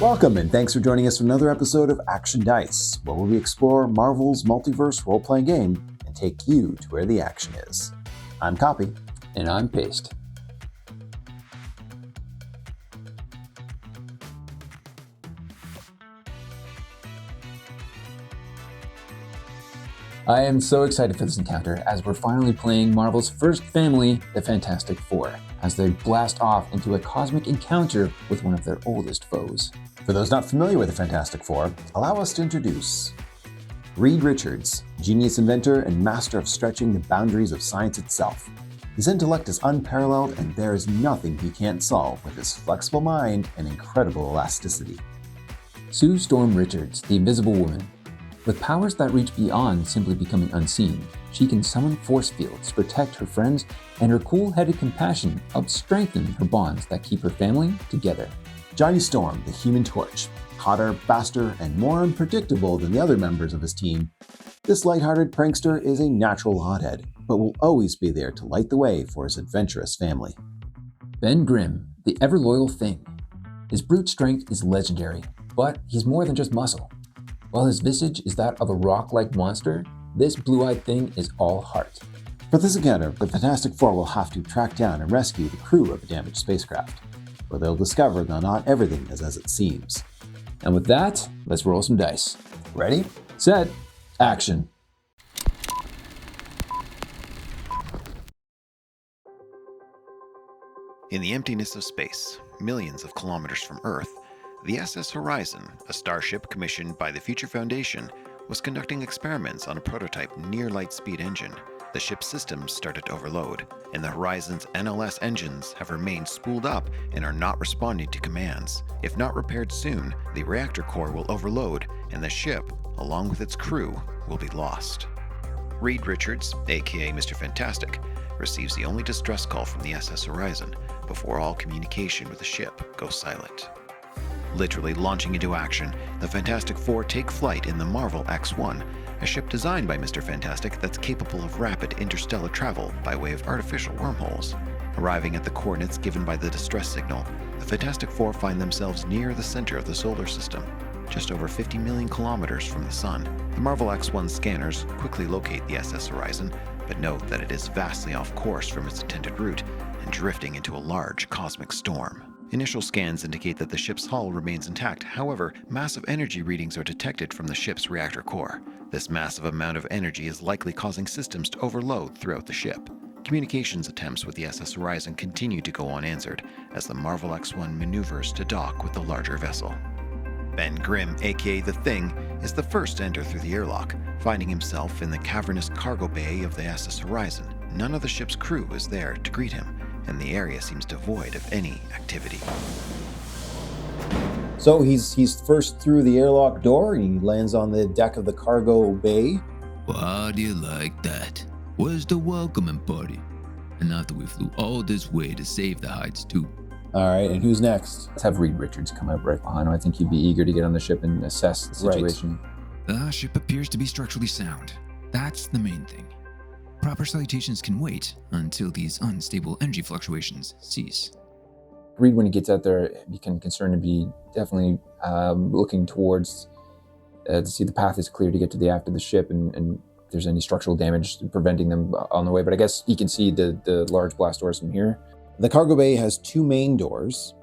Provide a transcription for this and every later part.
Welcome, and thanks for joining us for another episode of Action Dice, where we explore Marvel's Multiverse role-playing game and take you to where the action is. I'm Copy. And I'm Paste. I am so excited for this encounter as we're finally playing Marvel's first family, the Fantastic Four, as they blast off into a cosmic encounter with one of their oldest foes. For those not familiar with the Fantastic Four, allow us to introduce Reed Richards, genius inventor and master of stretching the boundaries of science itself. His intellect is unparalleled, and there is nothing he can't solve with his flexible mind and incredible elasticity. Sue Storm Richards, the Invisible Woman. With powers that reach beyond simply becoming unseen, she can summon force fields to protect her friends, and her cool-headed compassion helps strengthen her bonds that keep her family together. Johnny Storm, the Human Torch. Hotter, faster, and more unpredictable than the other members of his team, this lighthearted prankster is a natural hothead, but will always be there to light the way for his adventurous family. Ben Grimm, the ever-loyal Thing. His brute strength is legendary, but he's more than just muscle. While his visage is that of a rock-like monster, this blue-eyed thing is all heart. For this encounter, the Fantastic Four will have to track down and rescue the crew of a damaged spacecraft, where they'll discover that not everything is as it seems. And with that, let's roll some dice. Ready? Set. Action. In the emptiness of space, millions of kilometers from Earth, the SS Horizon, a starship commissioned by the Future Foundation, was conducting experiments on a prototype near-light-speed engine. The ship's systems started to overload, and the Horizon's NLS engines have remained spooled up and are not responding to commands. If not repaired soon, the reactor core will overload, and the ship, along with its crew, will be lost. Reed Richards, aka Mr. Fantastic, receives the only distress call from the SS Horizon before all communication with the ship goes silent. Literally launching into action, the Fantastic Four take flight in the Marvel X-1, a ship designed by Mr. Fantastic that's capable of rapid interstellar travel by way of artificial wormholes. Arriving at the coordinates given by the distress signal, the Fantastic Four find themselves near the center of the solar system, just over 50 million kilometers from the sun. The Marvel X-1 scanners quickly locate the SS Horizon, but note that it is vastly off course from its intended route and drifting into a large cosmic storm. Initial scans indicate that the ship's hull remains intact. However, massive energy readings are detected from the ship's reactor core. This massive amount of energy is likely causing systems to overload throughout the ship. Communications attempts with the SS Horizon continue to go unanswered as the Marvel X-1 maneuvers to dock with the larger vessel. Ben Grimm, aka The Thing, is the first to enter through the airlock, finding himself in the cavernous cargo bay of the SS Horizon. None of the ship's crew is there to greet him, and the area seems devoid of any activity. So he's first through the airlock door, and he lands on the deck of the cargo bay. Well, how do you like that? Where's the welcoming party? And not that we flew all this way to save the hides too. All right, and who's next? Let's have Reed Richards come up right behind him. I think he'd be eager to get on the ship and assess the situation. The ship appears to be structurally sound. That's the main thing. Proper salutations can wait until these unstable energy fluctuations cease. Reed, when he gets out there, he can concerned to be definitely looking towards to see the path is clear to get to the aft of the ship and if there's any structural damage preventing them on the way. But I guess he can see the large blast doors from here. The cargo bay has two main doors,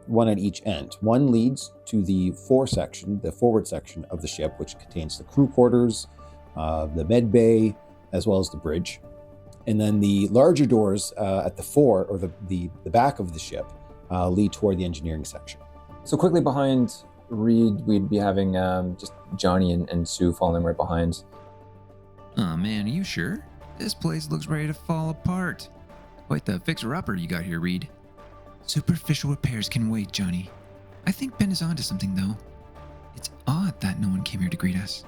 one at each end. One leads to the forward section of the ship, which contains the crew quarters, the med bay, as well as the bridge. And then the larger doors at the fore, or the back of the ship, lead toward the engineering section. So quickly behind Reed, we'd be having just Johnny and Sue following right behind. Oh man, are you sure? This place looks ready to fall apart. Quite the fixer-upper you got here, Reed. Superficial repairs can wait, Johnny. I think Ben is onto something, though. It's odd that no one came here to greet us.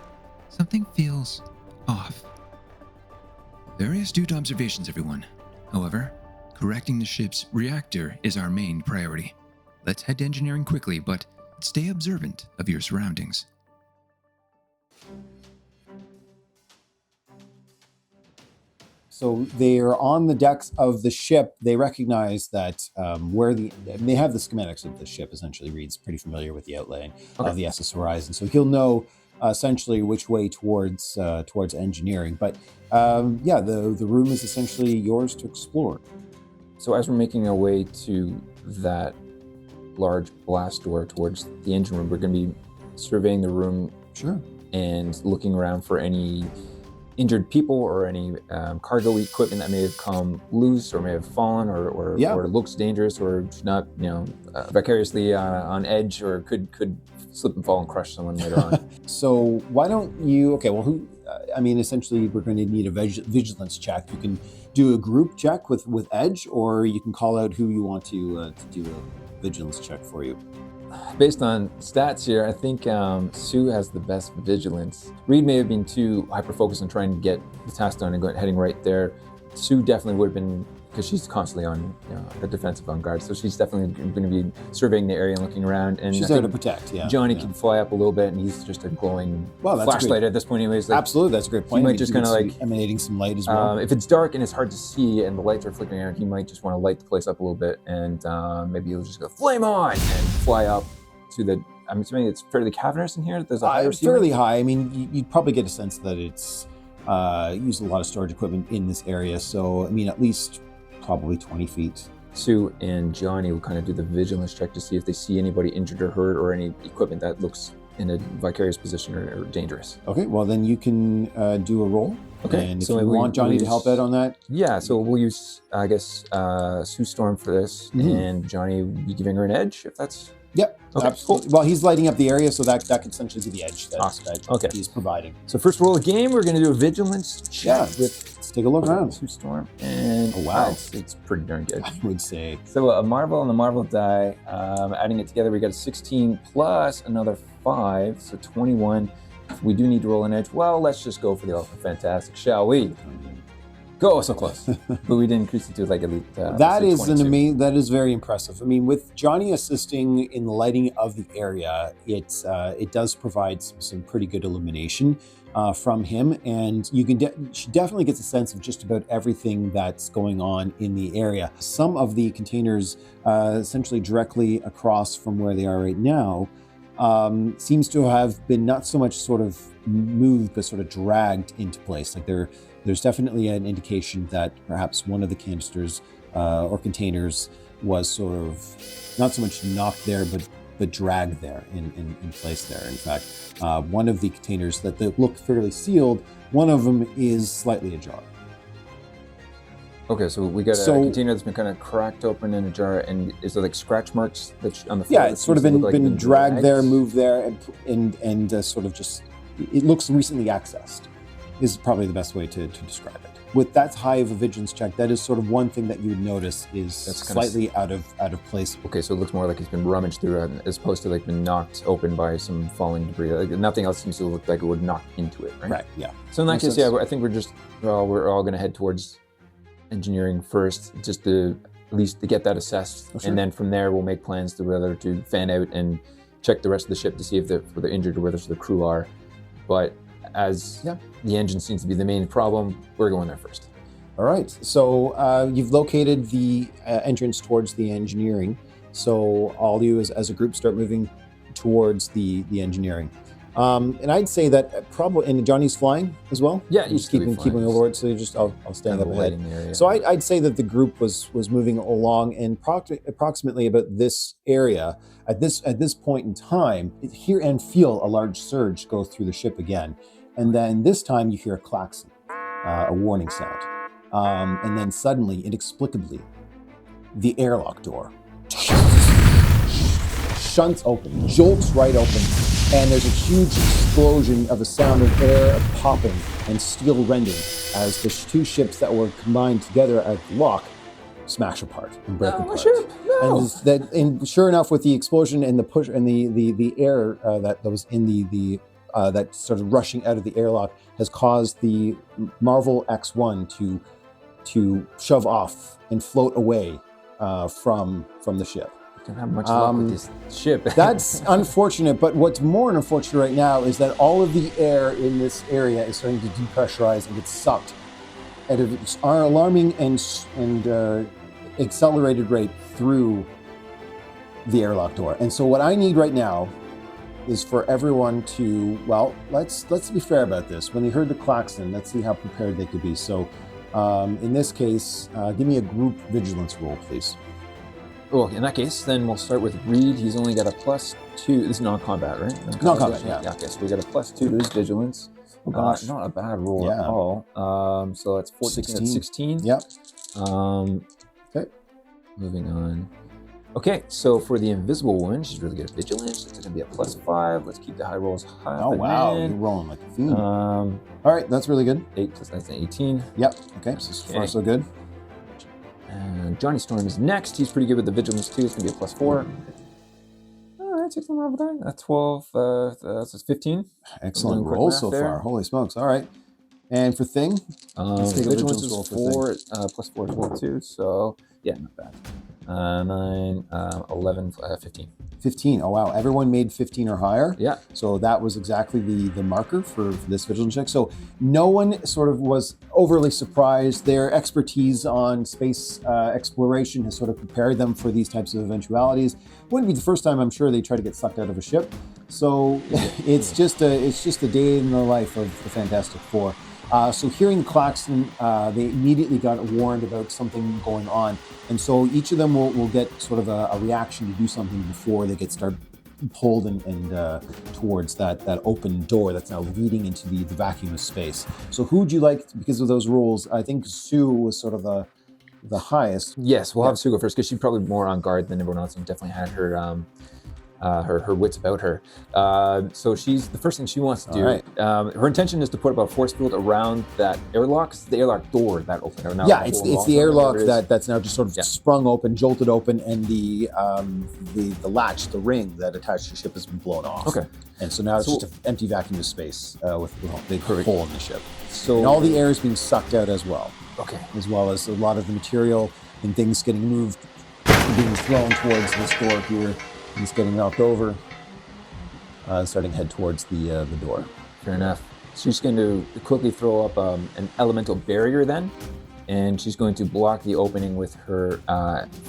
Something feels off. Very astute observations, everyone. However, correcting the ship's reactor is our main priority. Let's head to engineering quickly, but stay observant of your surroundings. So they're on the decks of the ship. They recognize that they have the schematics of the ship. Essentially, Reed's pretty familiar with the outline of the SS Horizon, so he'll know essentially which way towards engineering. But the room is essentially yours to explore. So as we're making our way to that large blast door towards the engine room, we're going to be surveying the room. Sure. And looking around for any injured people or any cargo equipment that may have come loose or may have fallen or looks dangerous or not, vicariously on edge or could slip and fall and crush someone later on. So why don't you? Okay, well, essentially, we're going to need a vigilance check. You can do a group check with Edge, or you can call out who you want to do a vigilance check for you. Based on stats here, I think Sue has the best vigilance. Reed may have been too hyper-focused on trying to get the task done and heading right there. Sue definitely would have been, because she's constantly on the defensive on guard, so she's definitely going to be surveying the area and looking around. And she's there to protect, yeah. Johnny can fly up a little bit, and he's just a glowing flashlight at this point anyways. Absolutely, that's a great point. He might just kind of emanating some light as well. If it's dark and it's hard to see and the lights are flickering out, he might just want to light the place up a little bit, and maybe he'll just go, flame on, and fly up to the, I'm assuming it's fairly cavernous in here? There's a higher ceiling? Fairly high. I mean, you'd probably get a sense that it's used a lot of storage equipment in this area, so, at least probably 20 feet. Sue and Johnny will kind of do the vigilance check to see if they see anybody injured or hurt or any equipment that looks in a vicarious position or dangerous. Okay, well then you can do a roll. Okay. And if you want Johnny to help out on that? Yeah, so we'll use, I guess, Sue Storm for this, and Johnny will be giving her an edge, if that's... Yep, okay, absolutely. Cool. Well, he's lighting up the area, so that could essentially be the edge that he's providing. So first roll of the game, we're going to do a vigilance check let's take a look around. Sue Storm, and it's pretty darn good. I would say. So a Marvel and the Marvel die, adding it together, we got a 16 plus another 5, so 21. If we do need to roll an edge, well, let's just go for the Ultra Fantastic, shall we? Go, so close. But we didn't increase it to like elite. That is very impressive. With Johnny assisting in the lighting of the area, it does provide some pretty good illumination from him, and she definitely gets a sense of just about everything that's going on in the area. Some of the containers, essentially directly across from where they are right now, seems to have been not so much sort of moved, but sort of dragged into place. Like there's definitely an indication that perhaps one of the canisters or containers was sort of not so much knocked there, but dragged there in place there. In fact, one of the containers that look fairly sealed, one of them is slightly ajar. Okay, so we got a container that's been kind of cracked open in a jar, and is there like scratch marks on the floor? Yeah, it's sort of been dragged there, moved there, and sort of just, it looks recently accessed, is probably the best way to describe it. With that high of a vigilance check, that is sort of one thing that you would notice is slightly out of place. Okay, so it looks more like it's been rummaged through as opposed to like been knocked open by some falling debris. Like nothing else seems to look like it would knock into it, right? Right, yeah. So in that case, I think we're all going to head towards engineering first, just to at least to get that assessed, and then from there we'll make plans to whether to fan out and check the rest of the ship to see if they're injured or whether the crew are. But as the engine seems to be the main problem, we're going there first. All right, so you've located the entrance towards the engineering, so all you as a group start moving towards the engineering. And I'd say that probably, and Johnny's flying as well? Yeah, he's keeping overboard, so I'll stand up ahead. So I'd say that the group was moving along, and approximately about this area, at this point in time, hear and feel a large surge go through the ship again. And then this time you hear a klaxon, a warning sound. And then suddenly, inexplicably, the airlock door shunts open, jolts right open, and there's a huge explosion of a sound of air popping and steel rending as the two ships that were combined together at the lock smash apart and break apart. Ship, no. And sure enough, with the explosion and the push and the air that was in the that started rushing out of the airlock has caused the Marvel X1 to shove off and float away from the ship. Don't have much luck with this ship. That's unfortunate, but what's more unfortunate right now is that all of the air in this area is starting to depressurize and get sucked at an alarming and accelerated rate through the airlock door. And so what I need right now is for everyone to, well, let's be fair about this. When they heard the klaxon, let's see how prepared they could be. So in this case, give me a group vigilance roll, please. Oh, in that case, then we'll start with Reed. He's only got a +2. This is non-combat, right? Non-combat, yeah. Okay, so we got a +2 to his vigilance. Oh, gosh. Not a bad roll Yeah. at all. So that's 14, 16. that's 16. Yep. Okay. Moving on. Okay, so for the invisible one, she's really good at vigilance. It's going to be a +5. Let's keep the high rolls high. Oh, wow. You're rolling like a fiend. All right, that's really good. 8 plus that's an 18. Yep. Okay, so far so good. And Johnny Storm is next. He's pretty good with the vigilance too. It's going to be a +4. All right, 16 over there. That's 12. That's 15. Excellent roll so far. Holy smokes. All right. And for Thing? Let's take a vigilance vigilance roll is for 4, +4 as well too. So yeah, not bad. 9, 11, 15. 15. Oh, wow. Everyone made 15 or higher. Yeah. So that was exactly the marker for this vigilance check. So no one sort of was overly surprised. Their expertise on space exploration has sort of prepared them for these types of eventualities. Wouldn't be the first time, I'm sure, they try to get sucked out of a ship. So it's just a day in the life of the Fantastic Four. So hearing the klaxon, they immediately got warned about something going on. And so each of them will get sort of a reaction to do something before they get started pulled and towards that open door that's now leading into the vacuum of space. So who would you like, because of those rules? I think Sue was sort of the highest. Yes, we'll have Sue go first because she's probably more on guard than everyone else and definitely had her wits about her. So she's the first thing she wants to do. Right. Her intention is to put about a force field around that airlock. It's the airlock door that opened. Yeah, it's the airlock that's now just sort of sprung open, jolted open, and the latch, the ring that attached to the ship has been blown off. Okay. And so now it's just an empty vacuum of space with a big hole in the ship. So and all the air is being sucked out as well. Okay. As well as a lot of the material and things getting moved, being thrown towards this door here. He's getting knocked over, starting to head towards the door. Fair enough. She's going to quickly throw up an elemental barrier then, and she's going to block the opening with her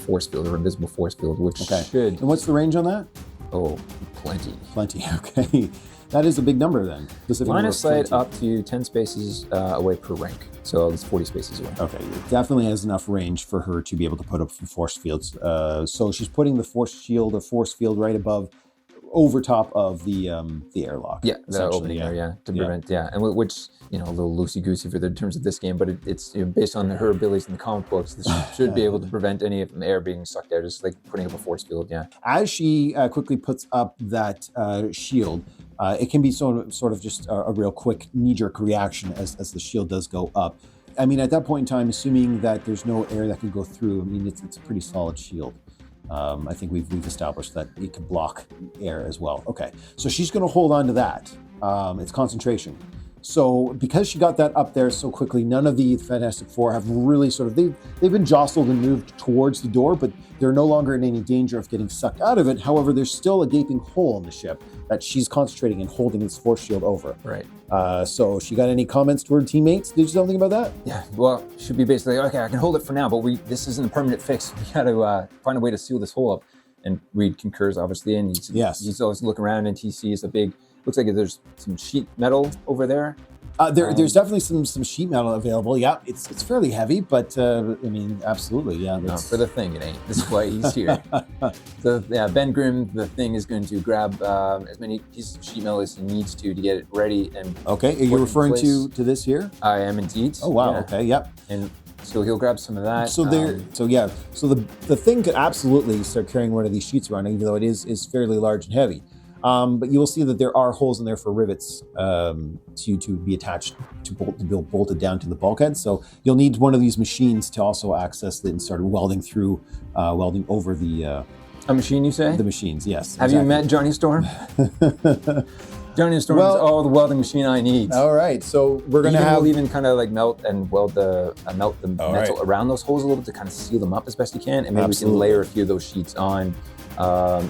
force field, her invisible force field, which should... And what's the range on that? Oh, plenty. Plenty, okay. That is a big number then. Line of sight up to 10 spaces away per rank. So it's 40 spaces away. Okay, it definitely has enough range for her to be able to put up force fields. So she's putting the force shield or force field right above, over top of the airlock. Yeah, the opening there, to prevent, and which, a little loosey-goosey for the terms of this game, but it's based on her abilities in the comic books, this should be able to prevent any of the air being sucked out, just like putting up a force field, As she quickly puts up that shield, it can be sort of just a real quick knee-jerk reaction as the shield does go up. I mean, at that point in time, assuming that there's no air that can go through, I mean, it's a pretty solid shield. I think we've established that it can block air as well. Okay, so she's going to hold on to that. It's concentration. So because she got that up there so quickly, none of the Fantastic Four have really they've been jostled and moved towards the door, but they're no longer in any danger of getting sucked out of it. However, there's still a gaping hole in the ship that she's concentrating and holding this force shield over. Right. So she got any comments to her teammates? Did you say something about that? Yeah, well, should be basically, okay, I can hold it for now, but this isn't a permanent fix. We got to find a way to seal this hole up. And Reed concurs, obviously, and he's always looking around, and he sees a big, looks like there's some sheet metal over there. There's definitely some sheet metal available. Yeah, it's fairly heavy, but I mean, absolutely, yeah. No, for the Thing, it ain't. This is why he's here. So yeah, Ben Grimm, the Thing, is going to grab as many pieces of sheet metal as he needs to get it ready. And okay, are you referring to this here? I am indeed. Oh wow. Yeah. Okay. Yep. And so he'll grab some of that. So So the Thing could absolutely start carrying one of these sheets around, even though it is fairly large and heavy. But you will see that there are holes in there for rivets to be attached to be bolted down to the bulkhead. So you'll need one of these machines to also access it and start welding over the. A machine, you say? The machines, yes. Have you met Johnny Storm? Johnny Storm is the welding machine I need. All right, so we're gonna we'll even kind of like melt the metal around those holes a little bit to kind of seal them up as best you can, and maybe we can layer a few of those sheets on.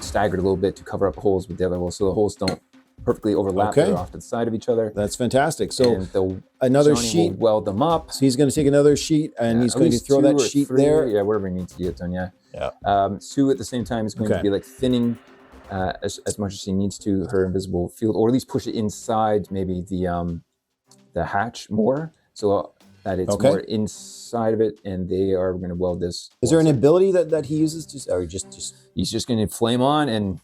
Staggered a little bit to cover up holes with the other holes, so the holes don't perfectly overlap. Okay. They're off to the side of each other. That's fantastic. So And another Johnny sheet. will weld them up. So he's going to take another sheet and he's At going to least throw 2 that or sheet 3, there. Yeah, whatever he needs to get done. Yeah. Yeah. Sue at the same time is going to be like thinning as much as she needs to her invisible field, or at least push it inside maybe the hatch more, so that it's more inside of it, and they are going to weld this. Is there an ability that he uses, or just? He's just going to flame on and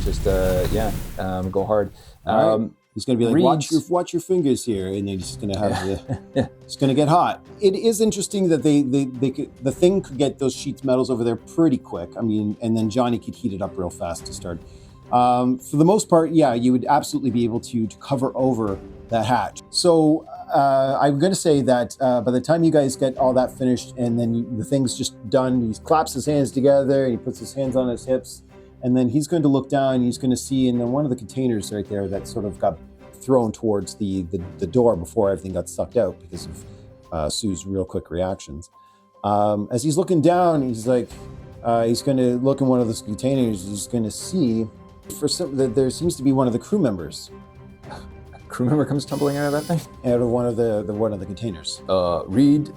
just go hard. Right. He's going to be like, Reed's- watch your fingers here, and they're just going to have it's going to get hot. It is interesting that the thing could get those sheets metals over there pretty quick. I mean, and then Johnny could heat it up real fast to start. For the most part, yeah, you would absolutely be able to cover over that hatch. So I'm going to say that by the time you guys get all that finished, and then the thing's just done, he claps his hands together and he puts his hands on his hips. And then he's going to look down and he's going to see in one of the containers right there that sort of got thrown towards the door before everything got sucked out because of Sue's real quick reactions. As he's looking down, he's like, he's going to look in one of those containers. He's going to see there seems to be one of the crew members. A crew member comes tumbling out of that thing? Out of one of the containers. Reed,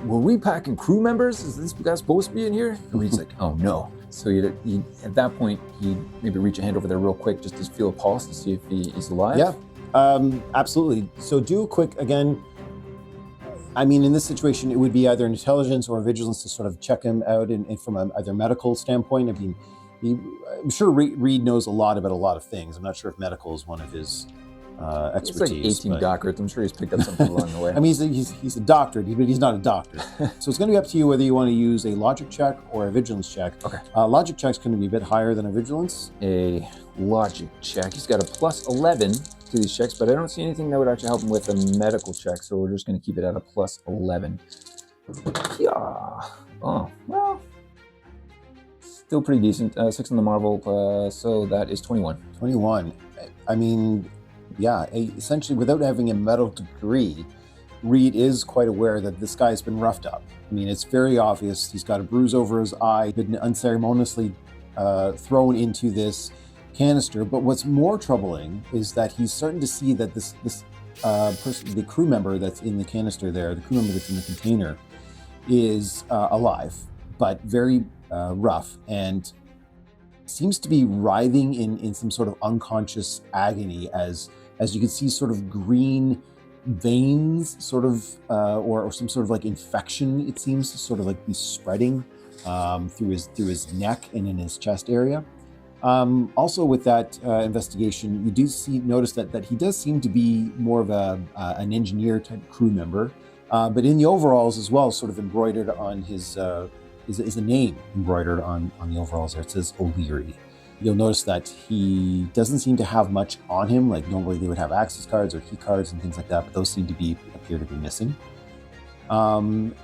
were we packing crew members? Is this guy supposed to be in here? And Reed's like, oh no. So he at that point, he'd maybe reach a hand over there real quick just to feel a pulse to see if he's alive. Yeah, absolutely. So do a quick, again, I mean, in this situation, it would be either an intelligence or a vigilance to sort of check him out from either medical standpoint. I mean, I'm sure Reed knows a lot about a lot of things. I'm not sure if medical is one of his expertise. It's like 18 doctorates. I'm sure he's picked up something along the way. I mean, he's a doctorate, but he's not a doctor. So it's going to be up to you whether you want to use a logic check or a vigilance check. Okay. Logic check's going to be a bit higher than a vigilance. A logic check. He's got a plus 11 to these checks, but I don't see anything that would actually help him with a medical check, so we're just going to keep it at a plus 11. Yeah. Oh, well. Still pretty decent. 6 on the Marvel, so that is 21. 21. I mean, yeah, essentially without having a medical degree, Reed is quite aware that this guy's been roughed up. I mean, it's very obvious. He's got a bruise over his eye, been unceremoniously thrown into this canister. But what's more troubling is that he's starting to see that this person, the crew member that's in the canister there, the crew member that's in the container, is alive, but very rough, and seems to be writhing in some sort of unconscious agony as you can see sort of green veins sort of or some sort of like infection, it seems to sort of like be spreading through his neck and in his chest area. Also with that investigation, you do notice that he does seem to be more of an engineer type crew member, but in the overalls as well, sort of embroidered on his is a name embroidered on the overalls there. It says O'Leary. You'll notice that he doesn't seem to have much on him. Like normally they would have access cards or key cards and things like that, but those appear to be missing.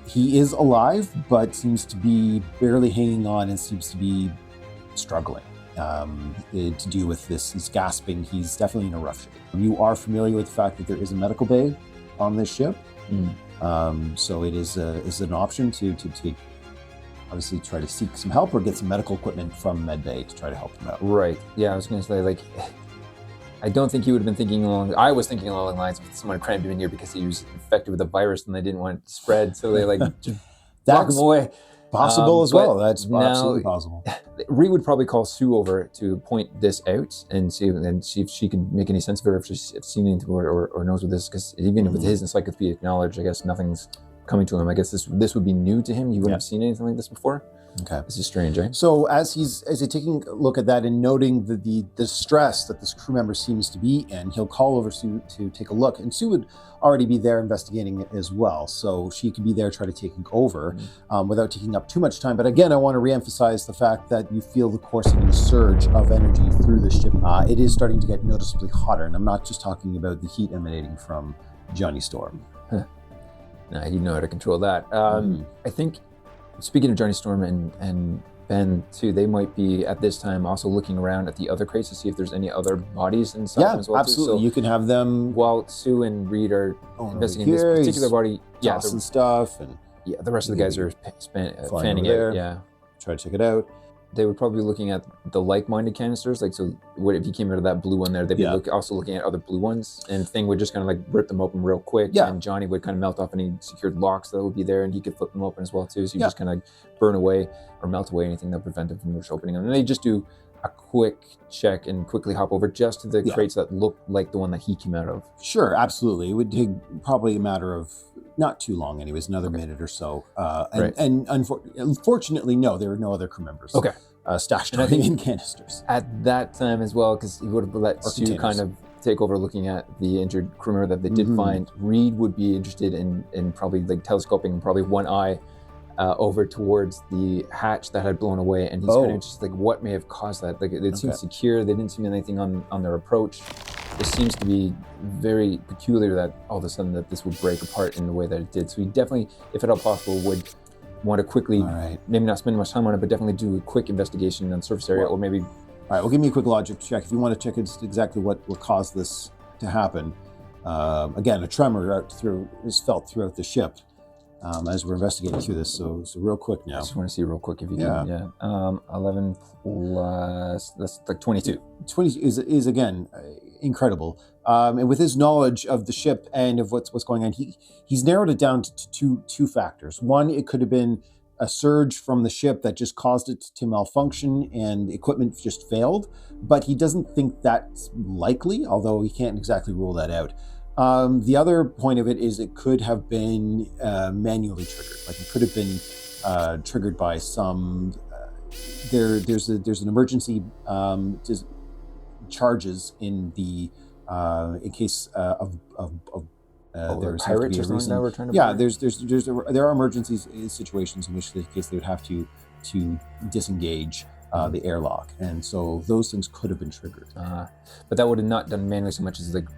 He is alive, but seems to be barely hanging on and seems to be struggling to do with this. He's gasping. He's definitely in a rough shape. You are familiar with the fact that there is a medical bay on this ship. So it is an option to obviously try to seek some help or get some medical equipment from medbay to try to help him out. Right. Yeah, I was going to say, like, I don't think he would have been thinking I was thinking along the lines of someone crammed him in here because he was infected with a virus and they didn't want it to spread, so they just lock him away. Possible as well. That's absolutely possible. Ree would probably call Sue over to point this out and see if she can make any sense of it, or if she's seen anything or knows what this is, because even with his encyclopedic knowledge, I guess nothing's coming to him. I guess this would be new to him. He wouldn't have seen anything like this before. Okay. This is strange, eh? So as he's taking a look at that and noting the stress that this crew member seems to be in, he'll call over Sue to take a look. And Sue would already be there investigating it as well. So she could be there trying to take over without taking up too much time. But again, I want to reemphasize the fact that you feel the coursing surge of energy through the ship. It is starting to get noticeably hotter. And I'm not just talking about the heat emanating from Johnny Storm. Nah, he'd know how to control that. I think, speaking of Johnny Storm and Ben too, they might be at this time also looking around at the other crates to see if there's any other bodies inside as well. Absolutely. So you can have them while Sue and Reed are investigating this particular body. Tossing stuff, and the rest of the guys are fanning it. Yeah, try to check it out. they would probably be looking at the like-minded canisters. Like, so what if you came out of that blue one there, they'd be also looking at other blue ones, and Thing would just kind of like rip them open real quick. Yeah. And Johnny would kind of melt off any secured locks that would be there, and he could flip them open as well too. So you just kind of burn away or melt away anything that prevented from just opening them. And they just do a quick check and quickly hop over just to the crates that look like the one that he came out of. Sure, absolutely. It would take probably a matter of not too long, anyways, another minute or so. And unfortunately, no, there were no other crew members. Okay. Stashed away in canisters. At that time as well, because he would have let Sue kind of take over looking at the injured crew member that they did find. Reed would be interested in probably like telescoping probably one eye over towards the hatch that had blown away, and he's kind of just like, what may have caused that? Like, it seemed secure. They didn't see anything on their approach. It seems to be very peculiar that all of a sudden that this would break apart in the way that it did. So he definitely, if at all possible, would want to quickly, maybe not spend much time on it, but definitely do a quick investigation on the surface area, or maybe. All right, well, give me a quick logic check if you want to check exactly what caused this to happen. Again, a tremor is felt throughout the ship. As we're investigating through this, so real quick now. I just want to see real quick if you can. Yeah. 11 plus, that's like 22. 20 is again incredible. And with his knowledge of the ship and of what's going on, he's narrowed it down to two factors. One, it could have been a surge from the ship that just caused it to malfunction and equipment just failed, but he doesn't think that's likely, although he can't exactly rule that out. The other point of it is it could have been manually triggered. Like, it could have been triggered by some. There's an emergency charges in the in case of there's pirates or something that we're trying to. There are emergency situations in which the case they would have to disengage the airlock, and so those things could have been triggered. But that would have not done manually so much as like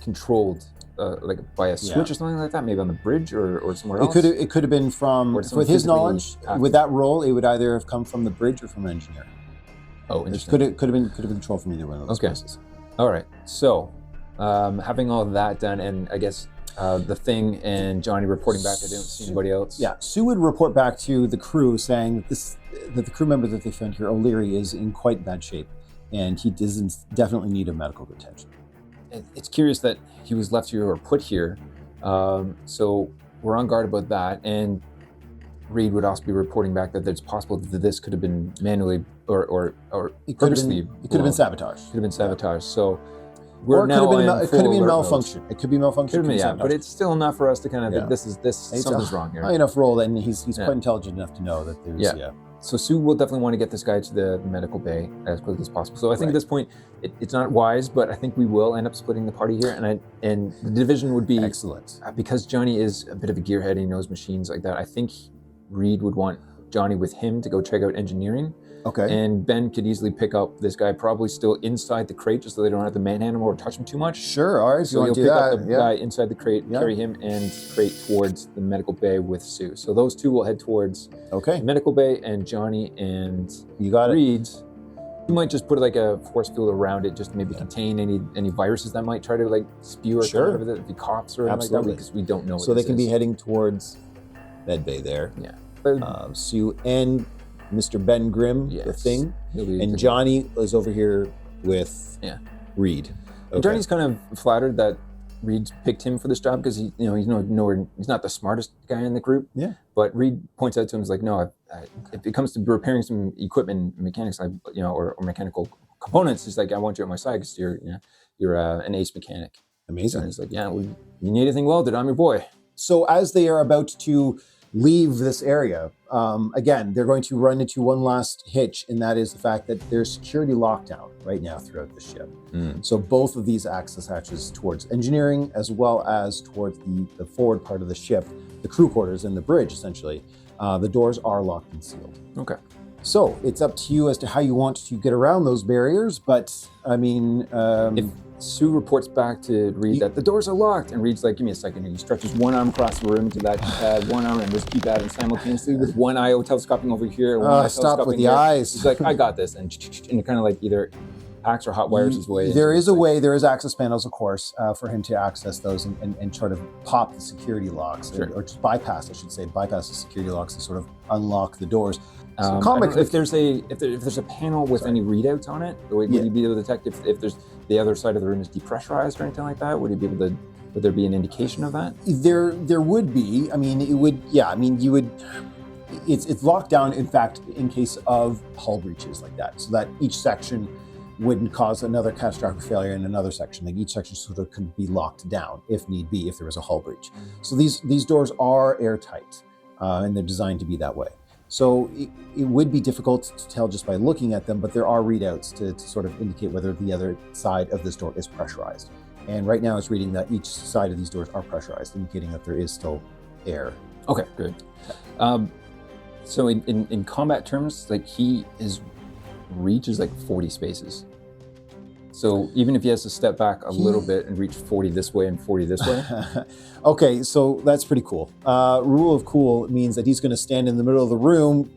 controlled like by a switch or something like that, maybe on the bridge or somewhere else. It could have been from, with his knowledge, with that role, it would either have come from the bridge or from engineering. Oh, interesting. It could have been controlled from either one of those places. All right. So, having all that done, and I guess the Thing and Johnny reporting back, I didn't see anybody else. Yeah, Sue would report back to the crew saying that the crew member that they found here, O'Leary, is in quite bad shape, and he doesn't definitely need a medical attention. It's curious that he was left here or put here, so we're on guard about that. And Reed would also be reporting back that it's possible that this could have been manually or purposely. It could have been sabotage. Could have been sabotage. So we're it could have been malfunction. It could be malfunction. But it's still enough for us to kind of think something's wrong here. High enough roll, and he's quite intelligent enough to know that there's So Sue will definitely want to get this guy to the medical bay as quickly as possible. So I think at this point, it's not wise, but I think we will end up splitting the party here. And the division would be excellent because Johnny is a bit of a gearhead. He knows machines like that. I think Reed would want Johnny with him to go check out engineering. Okay. And Ben could easily pick up this guy probably still inside the crate, just so they don't have to manhandle him or touch him too much. Sure. All right. So you'll pick up the guy inside the crate, carry him and crate towards the medical bay with Sue. So those two will head towards the medical bay, and Johnny and Reed, you might just put like a force field around it just to maybe contain any viruses that might try to like spew or come over the coughs or anything like that, because we don't know. So they can be heading towards med bay there. Yeah. Sue and Mr. Ben Grimm, the Thing, and Johnny is over here with Reed. And Johnny's kind of flattered that Reed picked him for this job because he's not the smartest guy in the group. Yeah. But Reed points out to him, he's like, no, if it comes to repairing some equipment, mechanics, or mechanical components, he's like, I want you at my side because you're an ace mechanic. Amazing. And he's like, you need anything welded, I'm your boy. So as they are about to leave this area, again, they're going to run into one last hitch, and that is the fact that there's security lockdown right now throughout the ship. So both of these access hatches towards engineering as well as towards the forward part of the ship, the crew quarters and the bridge, essentially, the doors are locked and sealed. Okay. So it's up to you as to how you want to get around those barriers, but I mean... if Sue reports back to Reed that the doors are locked, and Reed's like, give me a second, and he stretches one arm across the room to that one arm and just keep that, and simultaneously with one eye telescoping over here, one eye stop with the here. eyes. He's like, I got this, and you're kind of like either hacks or hot wires his way. There is a way. There is access panels, of course, for him to access those and sort of pop the security locks, Sure. or just bypass the security locks and sort of unlock the doors. So if there's a panel with any readouts on it, would you be able to detect if there's the other side of the room is depressurized or anything like that? Would you be able to? Would there be an indication of that? There would be. I mean, it would. Yeah. I mean, you would. It's locked down. In fact, in case of hull breaches like that, so that each section wouldn't cause another catastrophic failure in another section. Like each section sort of could be locked down if need be, if there was a hull breach. So these doors are airtight, and they're designed to be that way. So it would be difficult to tell just by looking at them, but there are readouts to sort of indicate whether the other side of this door is pressurized. And right now it's reading that each side of these doors are pressurized, indicating that there is still air. Okay, good. So in combat terms, like his reach is like 40 spaces. So even if he has to step back a little bit and reach 40 this way and 40 this way. Okay, so that's pretty cool. Rule of cool means that he's going to stand in the middle of the room,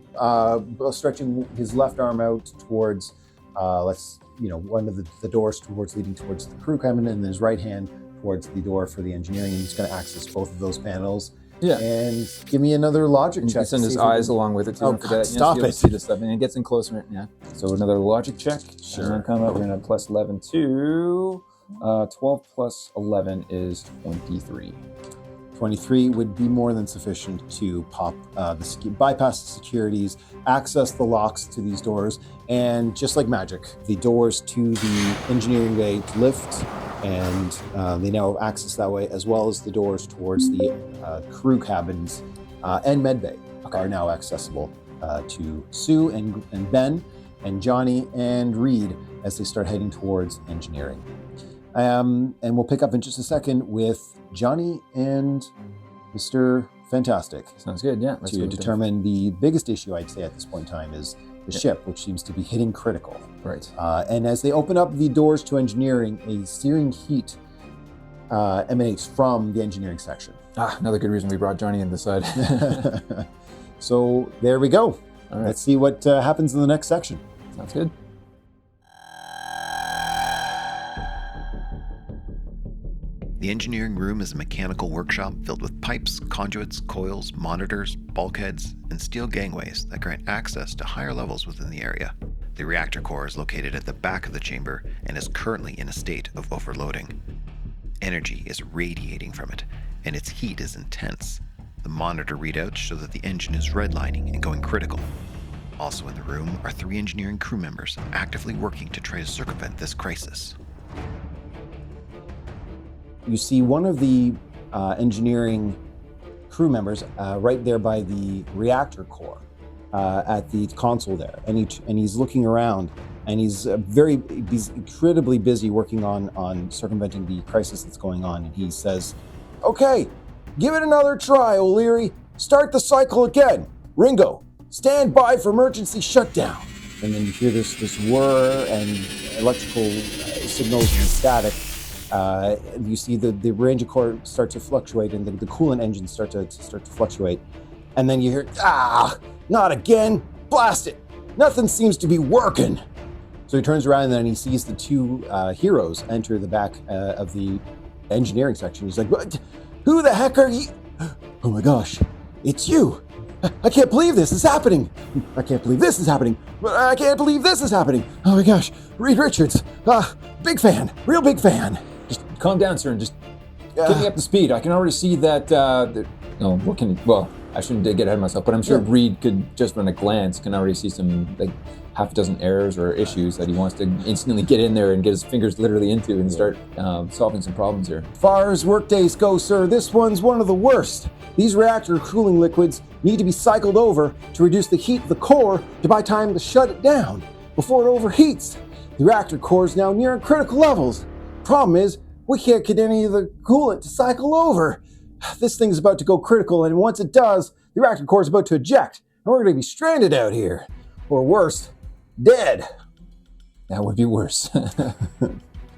stretching his left arm out towards, one of the doors leading towards the crew cabin, and his right hand towards the door for the engineering. And he's going to access both of those panels. Yeah. And give me another logic check. You can send his eyes along with it too. Oh, God, stop it. See this stuff, and it gets in closer. Yeah. So another logic check. Sure. And then come up, we're going to plus 11 to 12 plus 11 is 23. 23 would be more than sufficient to pop bypass the securities, access the locks to these doors, and just like magic, the doors to the engineering bay lift, and they now have access that way, as well as the doors towards the crew cabins and med bay are now accessible to Sue and Ben and Johnny and Reed as they start heading towards engineering. And we'll pick up in just a second with Johnny and Mr. Fantastic. Sounds good, yeah. To determine the biggest issue, I'd say, at this point in time is the ship, which seems to be hitting critical. Right. And as they open up the doors to engineering, a searing heat emanates from the engineering section. Another good reason we brought Johnny in this side. So there we go. All right. Let's see what happens in the next section. Sounds good. The engineering room is a mechanical workshop filled with pipes, conduits, coils, monitors, bulkheads, and steel gangways that grant access to higher levels within the area. The reactor core is located at the back of the chamber and is currently in a state of overloading. Energy is radiating from it, and its heat is intense. The monitor readouts show that the engine is redlining and going critical. Also in the room are 3 engineering crew members actively working to try to circumvent this crisis. You see one of the engineering crew members right there by the reactor core at the console there, and he's looking around, and he's incredibly busy working on circumventing the crisis that's going on. And he says, "Okay, give it another try, O'Leary. Start the cycle again. Ringo, stand by for emergency shutdown." And then you hear this whir and electrical signals and static. You see the ranger core start to fluctuate, and the coolant engines start to fluctuate, and then you hear, not again, blast it, nothing seems to be working. So he turns around, and then he sees the 2 heroes enter the back of the engineering section. He's like, "What? Who the heck are you? Oh my gosh, it's you. I can't believe this is happening. I can't believe this is happening. I can't believe this is happening. Oh my gosh, Reed Richards, big fan, real big fan." Just calm down, sir, and just get me up to speed. I can already see that. I shouldn't get ahead of myself, but I'm sure Reed could, just from a glance, can already see some half a dozen errors or issues that he wants to instantly get in there and get his fingers literally into and start solving some problems here. Far as workdays go, sir, this one's one of the worst. These reactor cooling liquids need to be cycled over to reduce the heat of the core to buy time to shut it down before it overheats. The reactor core is now near critical levels. Problem is, we can't get any of the coolant to cycle over. This thing's about to go critical, and once it does, the reactor core is about to eject, and we're going to be stranded out here. Or worse, dead. That would be worse.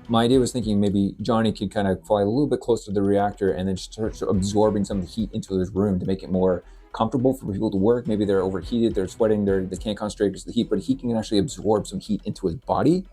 My idea was thinking maybe Johnny could kind of fly a little bit closer to the reactor and then start absorbing some of the heat into his room to make it more comfortable for people to work. Maybe they're overheated, they're sweating, they can't concentrate because of the heat, but he can actually absorb some heat into his body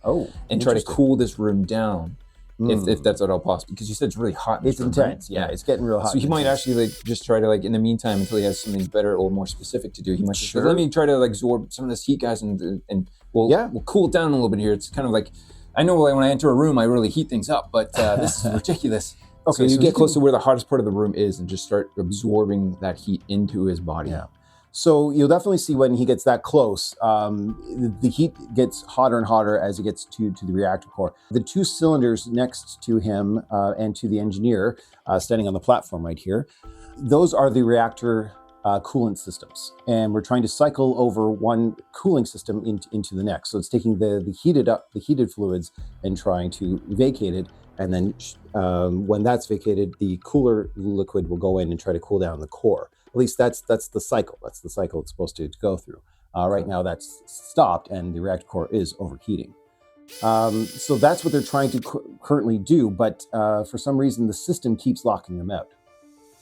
and try to cool this room down. If that's at all possible, because you said it's really hot. It's intense. Yeah, it's getting real hot. So he might actually just try to in the meantime, until he has something better or more specific to do, he might just let me try to absorb some of this heat, guys, and we'll cool it down a little bit here. It's kind of like, I know when I enter a room, I really heat things up, but this is ridiculous. Okay, so you get close to where the hottest part of the room is and just start absorbing that heat into his body. Yeah. So you'll definitely see when he gets that close, the heat gets hotter and hotter as it gets to the reactor core. The 2 cylinders next to him and to the engineer standing on the platform right here, those are the reactor coolant systems. And we're trying to cycle over one cooling system into the next. So it's taking the heated fluids and trying to vacate it. And then when that's vacated, the cooler liquid will go in and try to cool down the core. At least that's the cycle. That's the cycle it's supposed to go through. Right now that's stopped and the reactor core is overheating. So that's what they're trying to currently do, but for some reason the system keeps locking them out.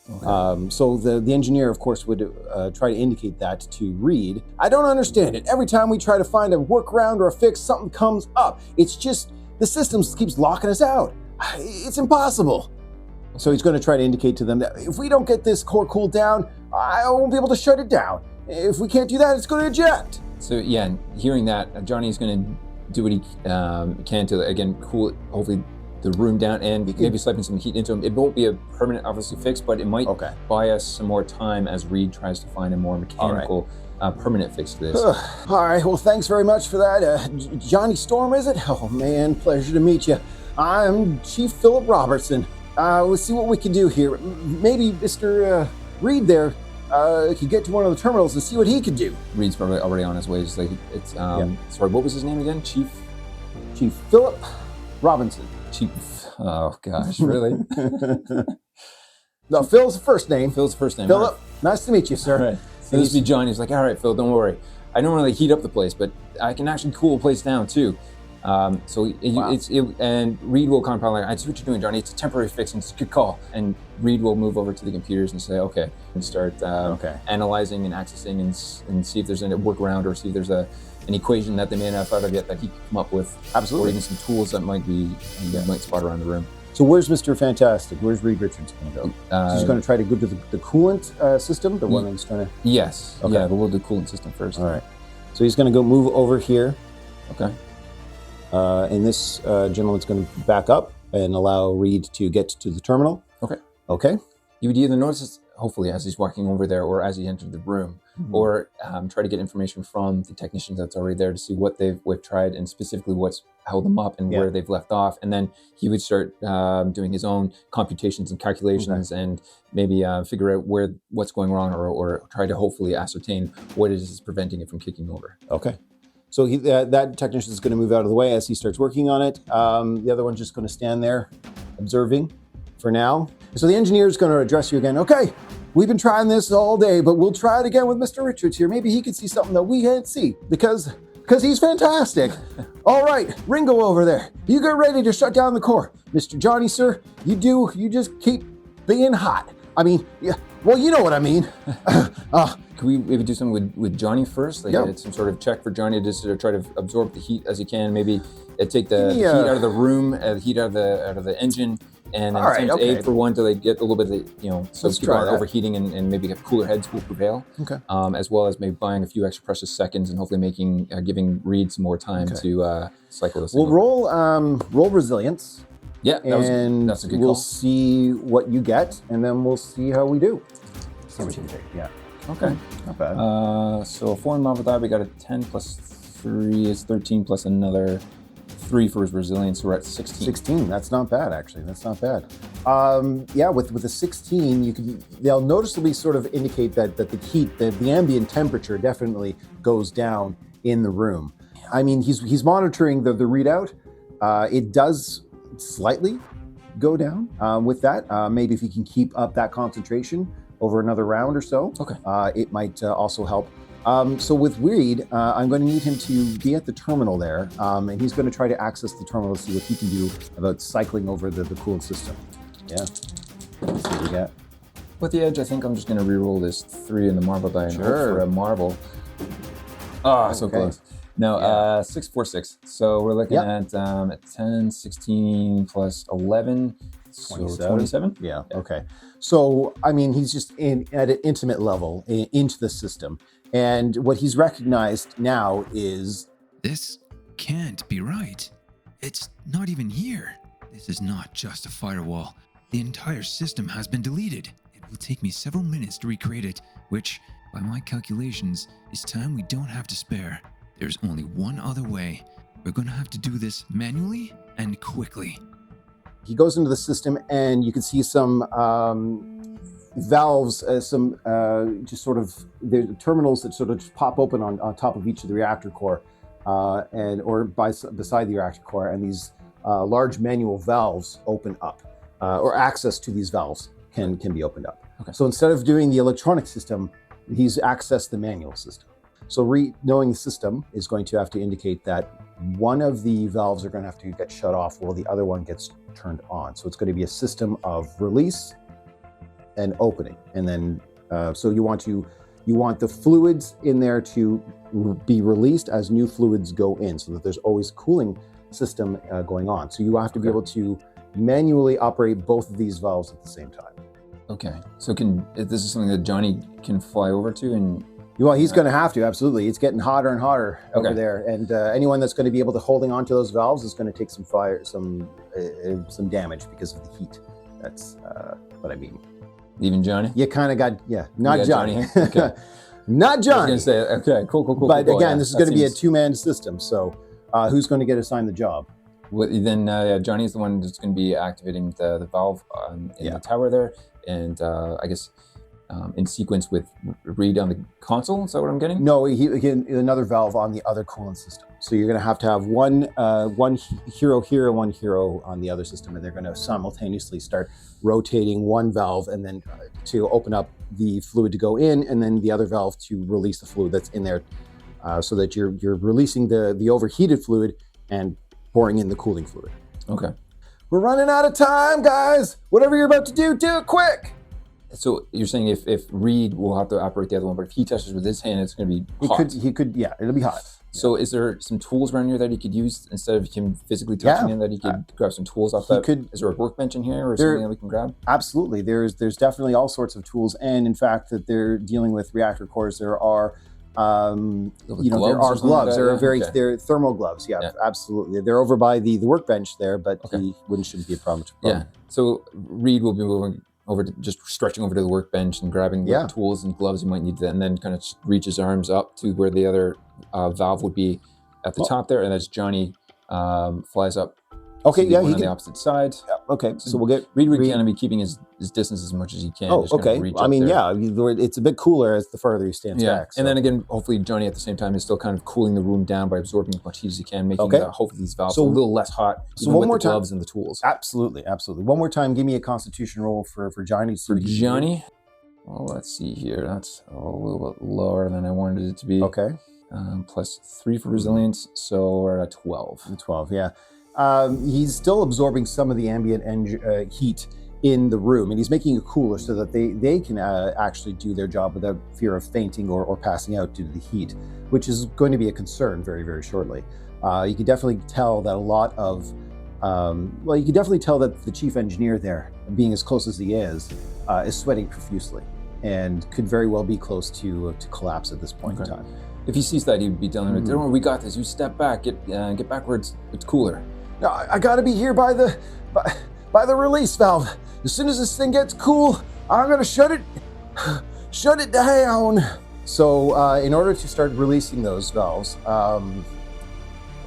Okay. So the engineer, of course, would try to indicate that to Reed. I don't understand it. Every time we try to find a workaround or a fix, something comes up. It's just the system keeps locking us out. It's impossible. So he's going to try to indicate to them that if we don't get this core cooled down, I won't be able to shut it down. If we can't do that, it's going to eject. So yeah, hearing that, Johnny's going to do what he can to, again, cool, hopefully, the room down and maybe slipping some heat into him. It won't be a permanent, obviously, fix, but it might buy us some more time as Reed tries to find a more mechanical, permanent fix to this. All right, well, thanks very much for that. Johnny Storm, is it? Oh, man, pleasure to meet you. I'm Chief Philip Robertson. Let's see what we can do here. Maybe Mr. Reed there could get to one of the terminals and see what he can do. Reed's probably already on his way. Sorry, what was his name again? Chief Philip Robinson. Oh gosh, really? No, Phil's the first name. Philip, right. Nice to meet you, sir. Right. So this would be Johnny. He's like, all right, Phil, don't worry. I don't really heat up the place, but I can actually cool a place down too. And Reed will kind of probably I see what you're doing, Johnny. It's a temporary fix, and it's a good call. And Reed will move over to the computers and say, okay, and start analyzing and accessing and see if there's any workaround or see if there's an equation that they may not have thought of yet that he can come up with. Absolutely. Or even some tools that might spot around the room. So where's Mr. Fantastic? Where's Reed Richards going to go? So he's going to try to go to the coolant system, the one that's trying to... Yes. Okay. Yeah, but we'll do the coolant system first. All right. So he's going to go move over here. Okay. And this gentleman's going to back up and allow Reed to get to the terminal. Okay. Okay. You would either notice this, hopefully, as he's walking over there or as he entered the room, or try to get information from the technicians that's already there to see what they've tried and specifically what's held them up and where they've left off. And then he would start doing his own computations and calculations and maybe figure out what's going wrong or try to hopefully ascertain what it is preventing it from kicking over. Okay. So that technician is going to move out of the way as he starts working on it. The other one's just going to stand there observing for now. So the engineer is going to address you again. Okay, we've been trying this all day, but we'll try it again with Mr. Richards here. Maybe he can see something that we can't see because he's fantastic. All right, Ringo over there, you get ready to shut down the core. Mr. Johnny, sir, you just keep being hot. I mean, yeah, well, you know what I mean. Could we maybe do something with Johnny first? Like some sort of check for Johnny to just try to absorb the heat as he can. Maybe take the heat out of the room, the heat out of the engine, and aid for one to get a little bit of so people aren't overheating and maybe have cooler heads will prevail. Okay. As well as maybe buying a few extra precious seconds and hopefully giving Reed some more time to cycle this. We'll roll resilience. Yeah, that's a good call. We'll see what you get, and then we'll see how we do. See what you take. Yeah. Okay. Not bad. So a foreign Marvel die, we got a 10 plus 3 is 13 plus another 3 for his resilience, so we're at 16. 16, that's not bad, actually. That's not bad. With a 16, they'll noticeably sort of indicate that the heat, the ambient temperature definitely goes down in the room. I mean, he's monitoring the readout. It does slightly go down with that. Maybe if he can keep up that concentration over another round or so, it might also help. So with Reed, I'm going to need him to be at the terminal there, and he's going to try to access the terminal to see what he can do about cycling over the coolant system. Yeah, let's see what we got. With the edge, I think I'm just going to reroll this 3 in the Marvel die and hope for a Marvel. So close. No, 6, 4, 6. So we're looking at 10, 16 plus 11, 27. Yeah. Okay. So I mean, he's just at an intimate level into the system, and what he's recognized now is This can't be right. It's not even here. This is not just a firewall. The entire system has been deleted. It will take me several minutes to recreate it, which, by my calculations, is time we don't have to spare. There's only one other way. We're going to have to do this manually and quickly. he goes into the system, and you can see some valves, just sort of there's terminals that sort of just pop open on top of each of the reactor core, beside the reactor core, and these large manual valves open up, or access to these valves can be opened up. Okay. So instead of doing the electronic system, he's accessed the manual system. So knowing the system is going to have to indicate that one of the valves are going to have to get shut off while the other one gets turned on. So it's going to be a system of release and opening, and then so you want the fluids in there to be released as new fluids go in, so that there's always cooling system going on. So you have to be able to manually operate both of these valves at the same time. Okay. So this is something that Johnny can fly over to and. Well, he's going to have to, absolutely. It's getting hotter and hotter over there, and anyone that's going to be able to holding on to those valves is going to take some damage because of the heat. That's what I mean. Even Johnny? You kind of got, not Johnny. Okay. Not Johnny. I was going to say, okay, cool. But cool. Again, this is going to be a two-man system, so who's going to get assigned the job? Then Johnny is the one that's going to be activating the valve in the tower there, and I guess in sequence with Reed on the console. Is that what I'm getting? No, another valve on the other coolant system. So you're going to have one hero here and one hero on the other system, and they're going to simultaneously start rotating one valve, and then to open up the fluid to go in, and then the other valve to release the fluid that's in there, so that you're releasing the overheated fluid and pouring in the cooling fluid. Okay. We're running out of time, guys. Whatever you're about to do it quick. So you're saying if Reed will have to operate the other one, but if he touches with his hand, it's going to be hot. He could, it'll be hot. So is there some tools around here that he could use instead of him physically touching him, that he could grab some tools off that? Is there a workbench in here or something that we can grab? Absolutely. There's definitely all sorts of tools. And in fact, that they're dealing with reactor cores, there are, there are gloves. They're thermal gloves. Yeah, absolutely. They're over by the workbench there, but shouldn't be a problem. Yeah. So Reed will be moving over to just stretching over to the workbench and grabbing the tools and gloves he might need, and then kind of reach his arms up to where the other valve would be at the top there, and as Johnny flies up on the opposite side. Okay, so we'll get Reed would kind of be keeping his distance as much as he can. I mean, it's a bit cooler as the farther he stands back. And then again, hopefully Johnny at the same time is still kind of cooling the room down by absorbing as much heat as he can, making hopefully these valves a little less hot. So one more time, gloves and the tools. Absolutely. One more time, give me a Constitution roll for Johnny. For Johnny, well, let's see here. That's a little bit lower than I wanted it to be. Okay. Plus 3 for resilience, so we're at 12. 12, yeah. He's still absorbing some of the ambient heat in the room, and he's making it cooler so that they can actually do their job without fear of fainting or passing out due to the heat, which is going to be a concern very, very shortly. You can definitely tell that the chief engineer there, being as close as he is sweating profusely and could very well be close to collapse at this point in time. If he sees that, he'd be telling him, "Don't worry, we got this. You step back, get backwards. It's cooler." No, I got to be here by the release valve. As soon as this thing gets cool, I'm gonna shut it down. So in order to start releasing those valves,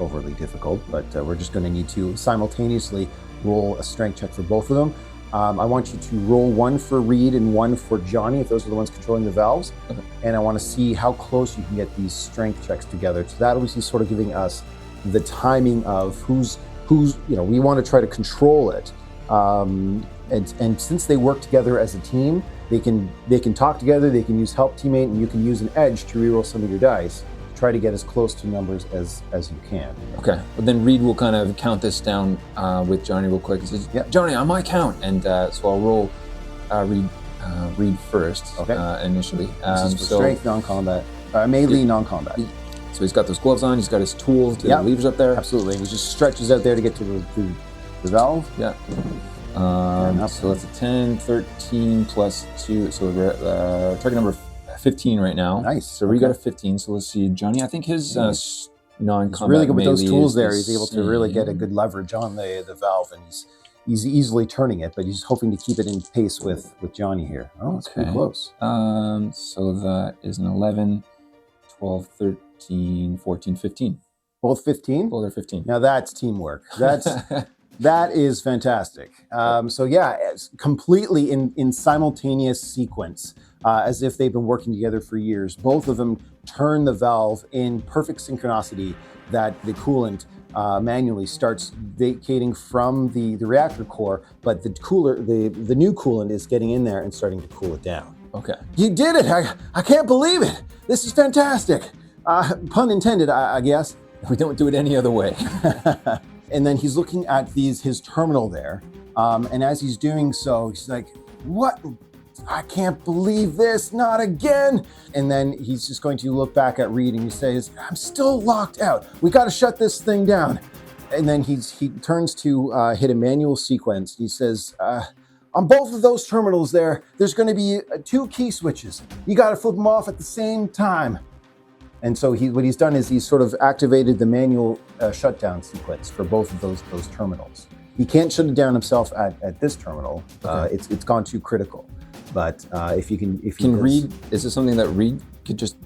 overly difficult, but we're just going to need to simultaneously roll a strength check for both of them. I want you to roll one for Reed and one for Johnny, if those are the ones controlling the valves. Okay. And I want to see how close you can get these strength checks together. So that'll be sort of giving us the timing of who's we want to try to control it. And since they work together as a team, they can talk together, they can use help teammate, and you can use an edge to reroll some of your dice. Try to get as close to numbers as you can. Okay, but then Reed will kind of count this down with Johnny real quick. He says, "Yeah, Johnny, on my count," and so I'll roll Reed Reed first. Okay. Initially. This is for strength, non-combat, melee, non-combat. So he's got those gloves on. He's got his tools, the levers up there. Absolutely. He just stretches out there to get to the valve. Yeah. So that's a 10, 13 plus 2. So we're at target number 15 right now. Nice. So we got a 15. So let's see. Johnny, I think his non-combat He's really good with those melee tools is there. the He's able to really get a good leverage on the valve, and he's easily turning it, but he's hoping to keep it in pace with Johnny here. Oh, it's pretty close. So that is an 11, 12, 13, 14, 15. Both 15? Both are 15. Now that's teamwork. That is fantastic. So yeah, it's completely in simultaneous sequence, as if they've been working together for years. Both of them turn the valve in perfect synchronicity that the coolant manually starts vacating from the reactor core, but the new coolant is getting in there and starting to cool it down. Okay. You did it! I can't believe it! This is fantastic! Pun intended, I guess. We don't do it any other way. And then he's looking at his terminal there. And as he's doing so, he's like, what? I can't believe this, not again. And then he's just going to look back at Reed and he says, I'm still locked out. We got to shut this thing down. And then he turns to hit a manual sequence. He says, on both of those terminals there's going to be 2 key switches. You got to flip them off at the same time. And so what he's done is he's sort of activated the manual shutdown sequence for both of those terminals. He can't shut it down himself at this terminal. It's gone too critical. But if you can Reed, is this something that Reed could just,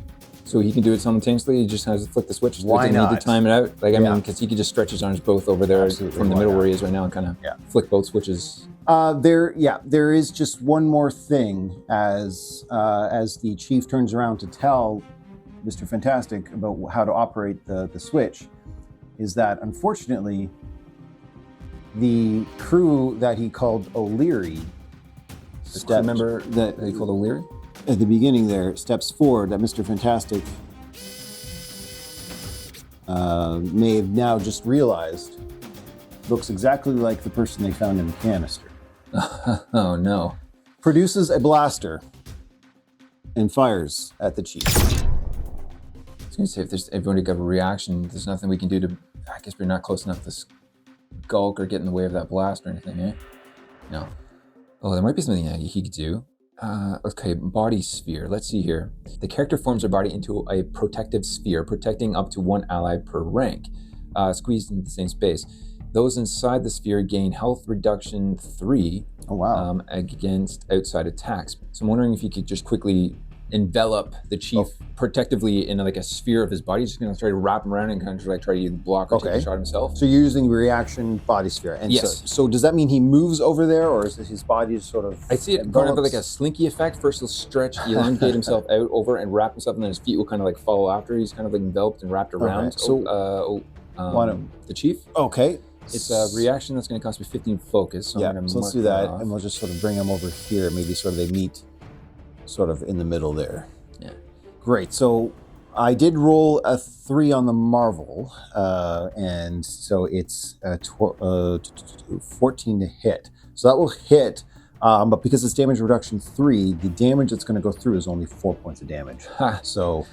so he can do it simultaneously? He just has to flick the switch. Why doesn't not? Need to time it out. Like I mean, because he could just stretch his arms both over there from the middle where he is right now and kind of flick both switches. There is just one more thing as the chief turns around to tell Mr. Fantastic about how to operate the switch, is that unfortunately the crew that he called O'Leary, remember that he called O'Leary? At the beginning there, steps forward that Mr. Fantastic may have now just realized looks exactly like the person they found in the canister. Oh no. Produces a blaster and fires at the chief. I was going to say, if everybody got a reaction, there's nothing we can do to, I guess we're not close enough to skulk or get in the way of that blast or anything, eh? No. Oh, there might be something that he could do. Okay, body sphere. Let's see here. The character forms their body into a protective sphere, protecting up to 1 ally per rank, squeezed into the same space. Those inside the sphere gain health reduction 3 against outside attacks. So I'm wondering if you could just quickly envelop the chief protectively in like a sphere of his body. He's just going to try to wrap him around and kind of like try to block or take a shot himself. So you're using reaction body sphere. And yes. So does that mean he moves over there, or is his body just sort of... I see it kind of like a slinky effect. First he'll stretch, elongate himself out over and wrap himself, and then his feet will kind of like follow after. He's kind of like enveloped and wrapped around. Okay. So the chief. Okay. It's a reaction that's going to cost me 15 focus. So so let's do that, and we'll just sort of bring him over here. Maybe sort of they meet sort of in the middle there. Yeah. Great. So I did roll a 3 on the Marvel, and so it's 14 to hit. So that will hit, but because it's damage reduction 3, the damage that's going to go through is only 4 points of damage. So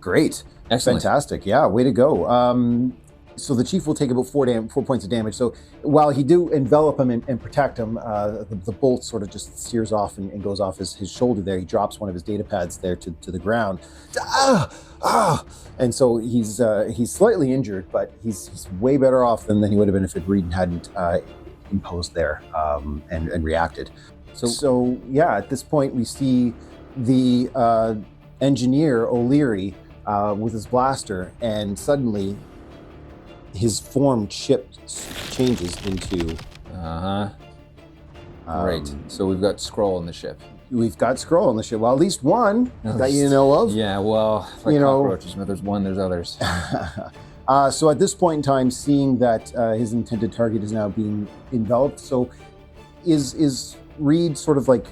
great. Excellent. Fantastic. Yeah, way to go. So the chief will take about 4 points of damage. So while he do envelop him and protect him, the bolt sort of just steers off and goes off his shoulder there. He drops one of his data pads there to the ground. And so he's slightly injured, but he's way better off than he would have been if Reed hadn't imposed there and reacted. So yeah, at this point we see the engineer O'Leary with his blaster, and suddenly his form changes into... Right. So we've got Skrull on the ship. We've got Skrull on the ship. Well, at least one that you know of. Yeah, well, like cockroaches, but there's one, there's others. So at this point in time, seeing that his intended target is now being enveloped, so is Reed sort of like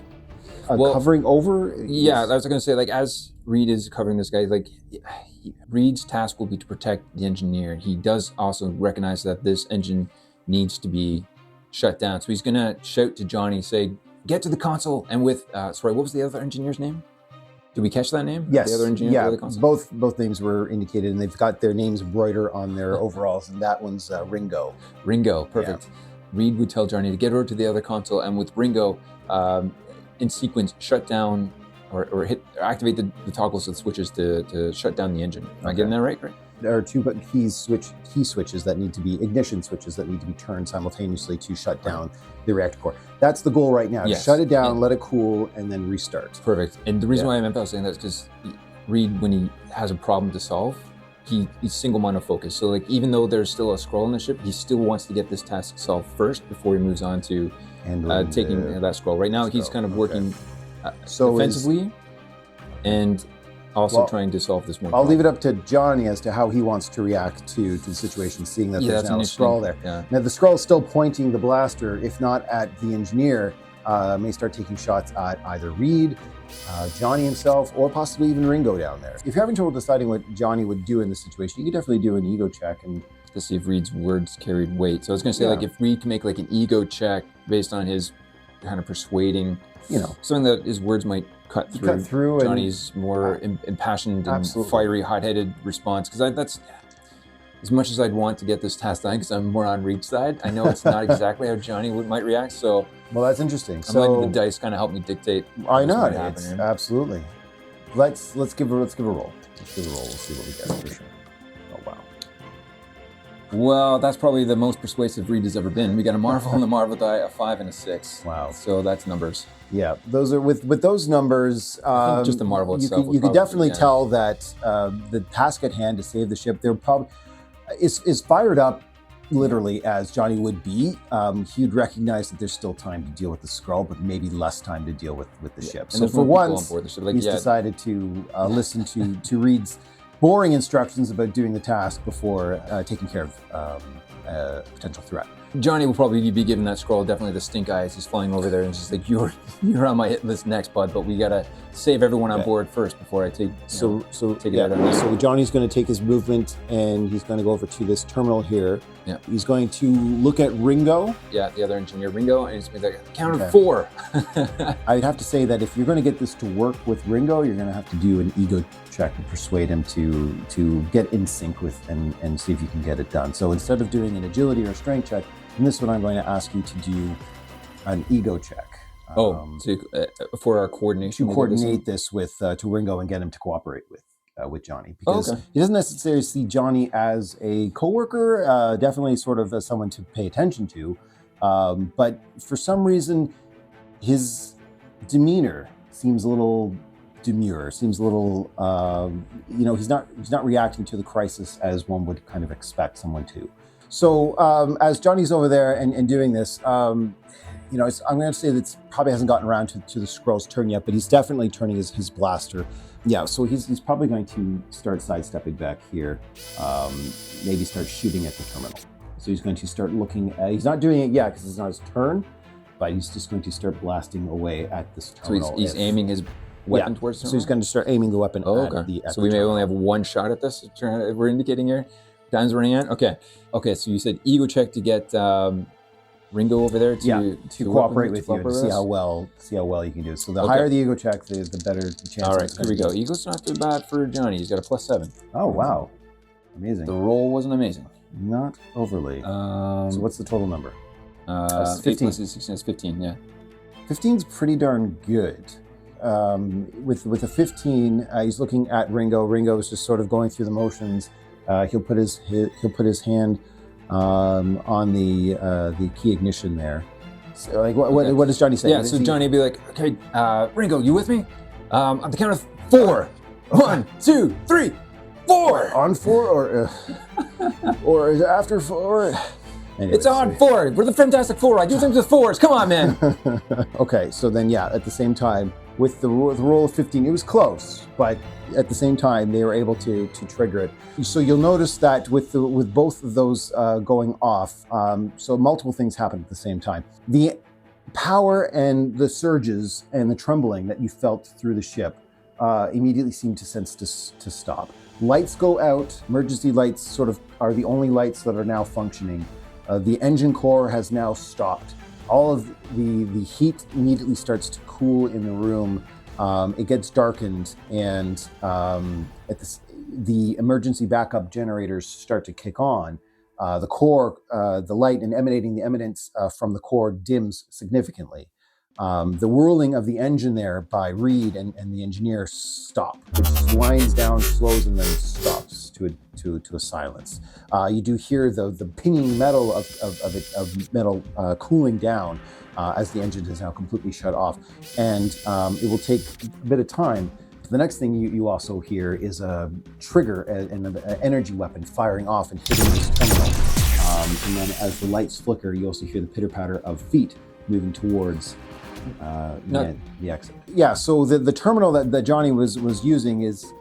covering over? Yeah, I was going to say, like, as Reed is covering this guy, like, Reed's task will be to protect the engineer. He does also recognize that this engine needs to be shut down. So he's going to shout to Johnny, say, get to the console and with sorry, what was the other engineer's name? Did we catch that name? Yes. The other engineer yeah. for the console? Both names were indicated, and they've got their names embroidered on their overalls, and that one's Ringo. Ringo, perfect. Reed would tell Johnny to get over to the other console, and with Ringo, in sequence, shut down or activate the toggles of the switches to shut down the engine. Am I getting that right? Great. There are two key switches that need to be ignition switches that need to be turned simultaneously to shut down the reactor core. That's the goal right now. Yes. Shut it down, let it cool, and then restart. Perfect. And the reason why I'm emphasizing that is because Reed, when he has a problem to solve, he's single-minded focused. So like, even though there's still a scroll on the ship, he still wants to get this task solved first before he moves on to taking that scroll. Right now, he's kind of working defensively and also trying to solve this one. I'll leave it up to Johnny as to how he wants to react to the situation, seeing that there's now a scroll there. Yeah. Now the scroll is still pointing the blaster, if not at the engineer, may start taking shots at either Reed, Johnny himself, or possibly even Ringo down there. If you're having trouble deciding what Johnny would do in this situation, you could definitely do an ego check and to see if Reed's words carried weight. So I was going to say, like, if Reed can make like an ego check based on his kind of persuading, something that his words might cut through Johnny's more impassioned and fiery, hot-headed response. Because that's as much as I'd want to get this task done, because I'm more on Reed's side. I know it's not exactly how Johnny might react. So well, that's interesting. I'm letting the dice kind of help me dictate. I know it's absolutely. Let's give a roll. Let's give a roll. We'll see what we get for sure. Oh wow. Well, that's probably the most persuasive Reed has ever been. We got a Marvel and the Marvel die, a 5 and a 6. Wow. So that's numbers. Yeah, those are with those numbers. Just the Marvel itself. You could definitely tell that the task at hand to save the ship, they're probably is fired up, literally as Johnny would be. He'd recognize that there's still time to deal with the Skrull, but maybe less time to deal with the ship. And so for once, he's decided to listen to Reed's boring instructions about doing the task before taking care of a potential threat. Johnny will probably be giving that scroll definitely the stink eye as he's flying over there and just like, you're on my hit list next, bud, but we gotta save everyone on board first before I take it out on you. So Johnny's going to take his movement and he's going to go over to this terminal here. Yeah. He's going to look at Ringo. Yeah, the other engineer, Ringo, and he's going to be like, count of 4. I'd have to say that if you're going to get this to work with Ringo, you're going to have to do an ego check to persuade him to get in sync with and see if you can get it done. So instead of doing an agility or a strength check, in this one I'm going to ask you to do an ego check. For our coordination. To coordinate this with to Ringo and get him to cooperate with Johnny, because he doesn't necessarily see Johnny as a coworker, definitely sort of as someone to pay attention to, but for some reason his demeanor seems a little demure, seems a little he's not reacting to the crisis as one would kind of expect someone to. So as Johnny's over there and doing this, I'm going to say that it probably hasn't gotten around to the Skrull's turn yet, but he's definitely turning his blaster. Yeah, so he's probably going to start sidestepping back here, maybe start shooting at the terminal. So he's going to start looking at, he's not doing it yet because it's not his turn, but he's just going to start blasting away at this terminal. So he's aiming his weapon towards the terminal? So he's going to start aiming the weapon at the So we may only have one shot at this, we're indicating here? Time's running out? Okay, so you said ego check to get Ringo over there to cooperate with you and see how well you can do it. So the higher the ego check, the better the chance. All right, here we go. Ego's not too bad for Johnny. He's got a +7. Oh wow, amazing. The roll wasn't amazing. Not overly. So what's the total number? 15. 16 is 15. Yeah. 15's pretty darn good. With a 15, he's looking at Ringo. Ringo is just sort of going through the motions. He'll put his hand on the key ignition there. So, like, what does Johnny say? Yeah, so Johnny would be like, okay, Ringo, you with me? On the count of 4. 1, 2, 3, 4. On 4 or is it after 4? Anyways, it's on 4. We're the Fantastic Four. I do things with 4s. Come on, man. Okay, so then at the same time, with the roll of 15, it was close, but at the same time, they were able to trigger it. So you'll notice that with both of those going off, so multiple things happened at the same time. The power and the surges and the trembling that you felt through the ship immediately seemed to stop. Lights go out. Emergency lights sort of are the only lights that are now functioning. The engine core has now stopped. all of the heat immediately starts to cool in the room. It gets darkened, and the emergency backup generators start to kick on. The core, the light and emanating the eminence from the core dims significantly. The whirling of the engine there by Reed and the engineer stop. It just winds down, slows, and then stops to a silence. You do hear the pinging metal of metal cooling down as the engine is now completely shut off, and it will take a bit of time. The next thing you also hear is a trigger and an energy weapon firing off and hitting this terminal. And then as the lights flicker, you also hear the pitter-patter of feet moving towards the exit. Yeah, so the terminal that Johnny was using is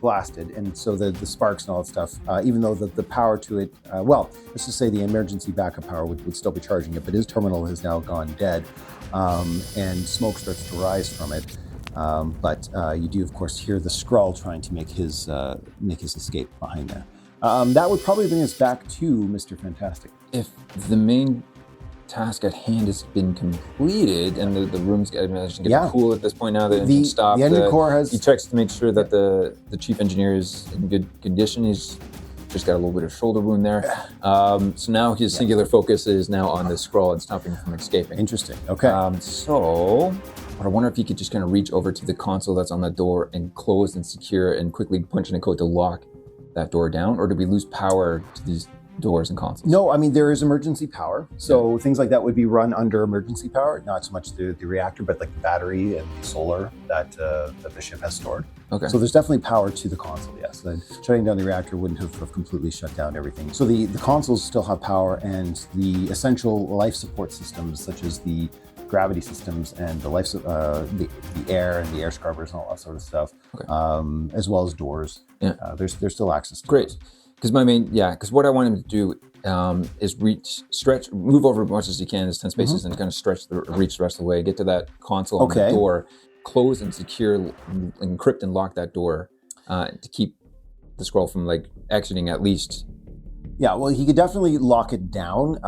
blasted, and so the sparks and all that stuff, even though the power to it, let's just say the emergency backup power would still be charging it, but his terminal has now gone dead, and smoke starts to rise from it. But you do, of course, hear the Skrull trying to make his escape behind there. That would probably bring us back to Mr. Fantastic. If the main task at hand has been completed and the room's getting cool at this point now that it's stopped, the engine core has... He checks to make sure that the chief engineer is in good condition. He's just got a little bit of shoulder wound there. So now his singular focus is now on the Skrull and stopping him from escaping. Interesting. Okay. So I wonder if he could just kind of reach over to the console that's on the door and close and secure and quickly punch in a code to lock that door down, or do we lose power to these doors and consoles? No, I mean, there is emergency power. So things like that would be run under emergency power, not so much the reactor, but like the battery and solar that the ship has stored. Okay. So there's definitely power to the console, yes. Then shutting down the reactor wouldn't have completely shut down everything. So the consoles still have power, and the essential life support systems, such as the gravity systems and the the air and the air scrubbers and all that sort of stuff, as well as doors. There's still access to Great. those. Because what I want him to do is move over as much as he can, as 10 spaces, and kind of reach the rest of the way, get to that console on the door, close and secure, encrypt and lock that door to keep the Skrull from exiting at least. Yeah, well, he could definitely lock it down.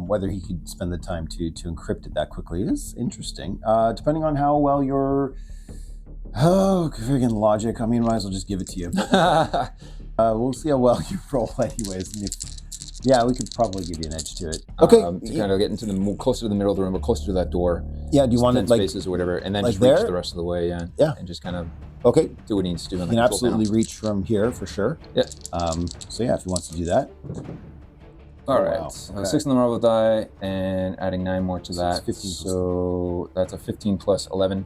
Whether he could spend the time to encrypt it that quickly is interesting. Depending on how well your friggin' logic. I mean, might as well just give it to you. We'll see how well you roll, anyways. And we could probably give you an edge to it. Okay, to kind of get into closer to the middle of the room or closer to that door. Yeah, do you want it spaces or whatever, and then just there? reach the rest of the way. Yeah, and just kind of do what he needs to do. You can absolutely reach from here for sure. Yeah. So if he wants to do that. All right. 6 on the Marvel die and adding 9 more to that. 15 so that's a 15 plus 11.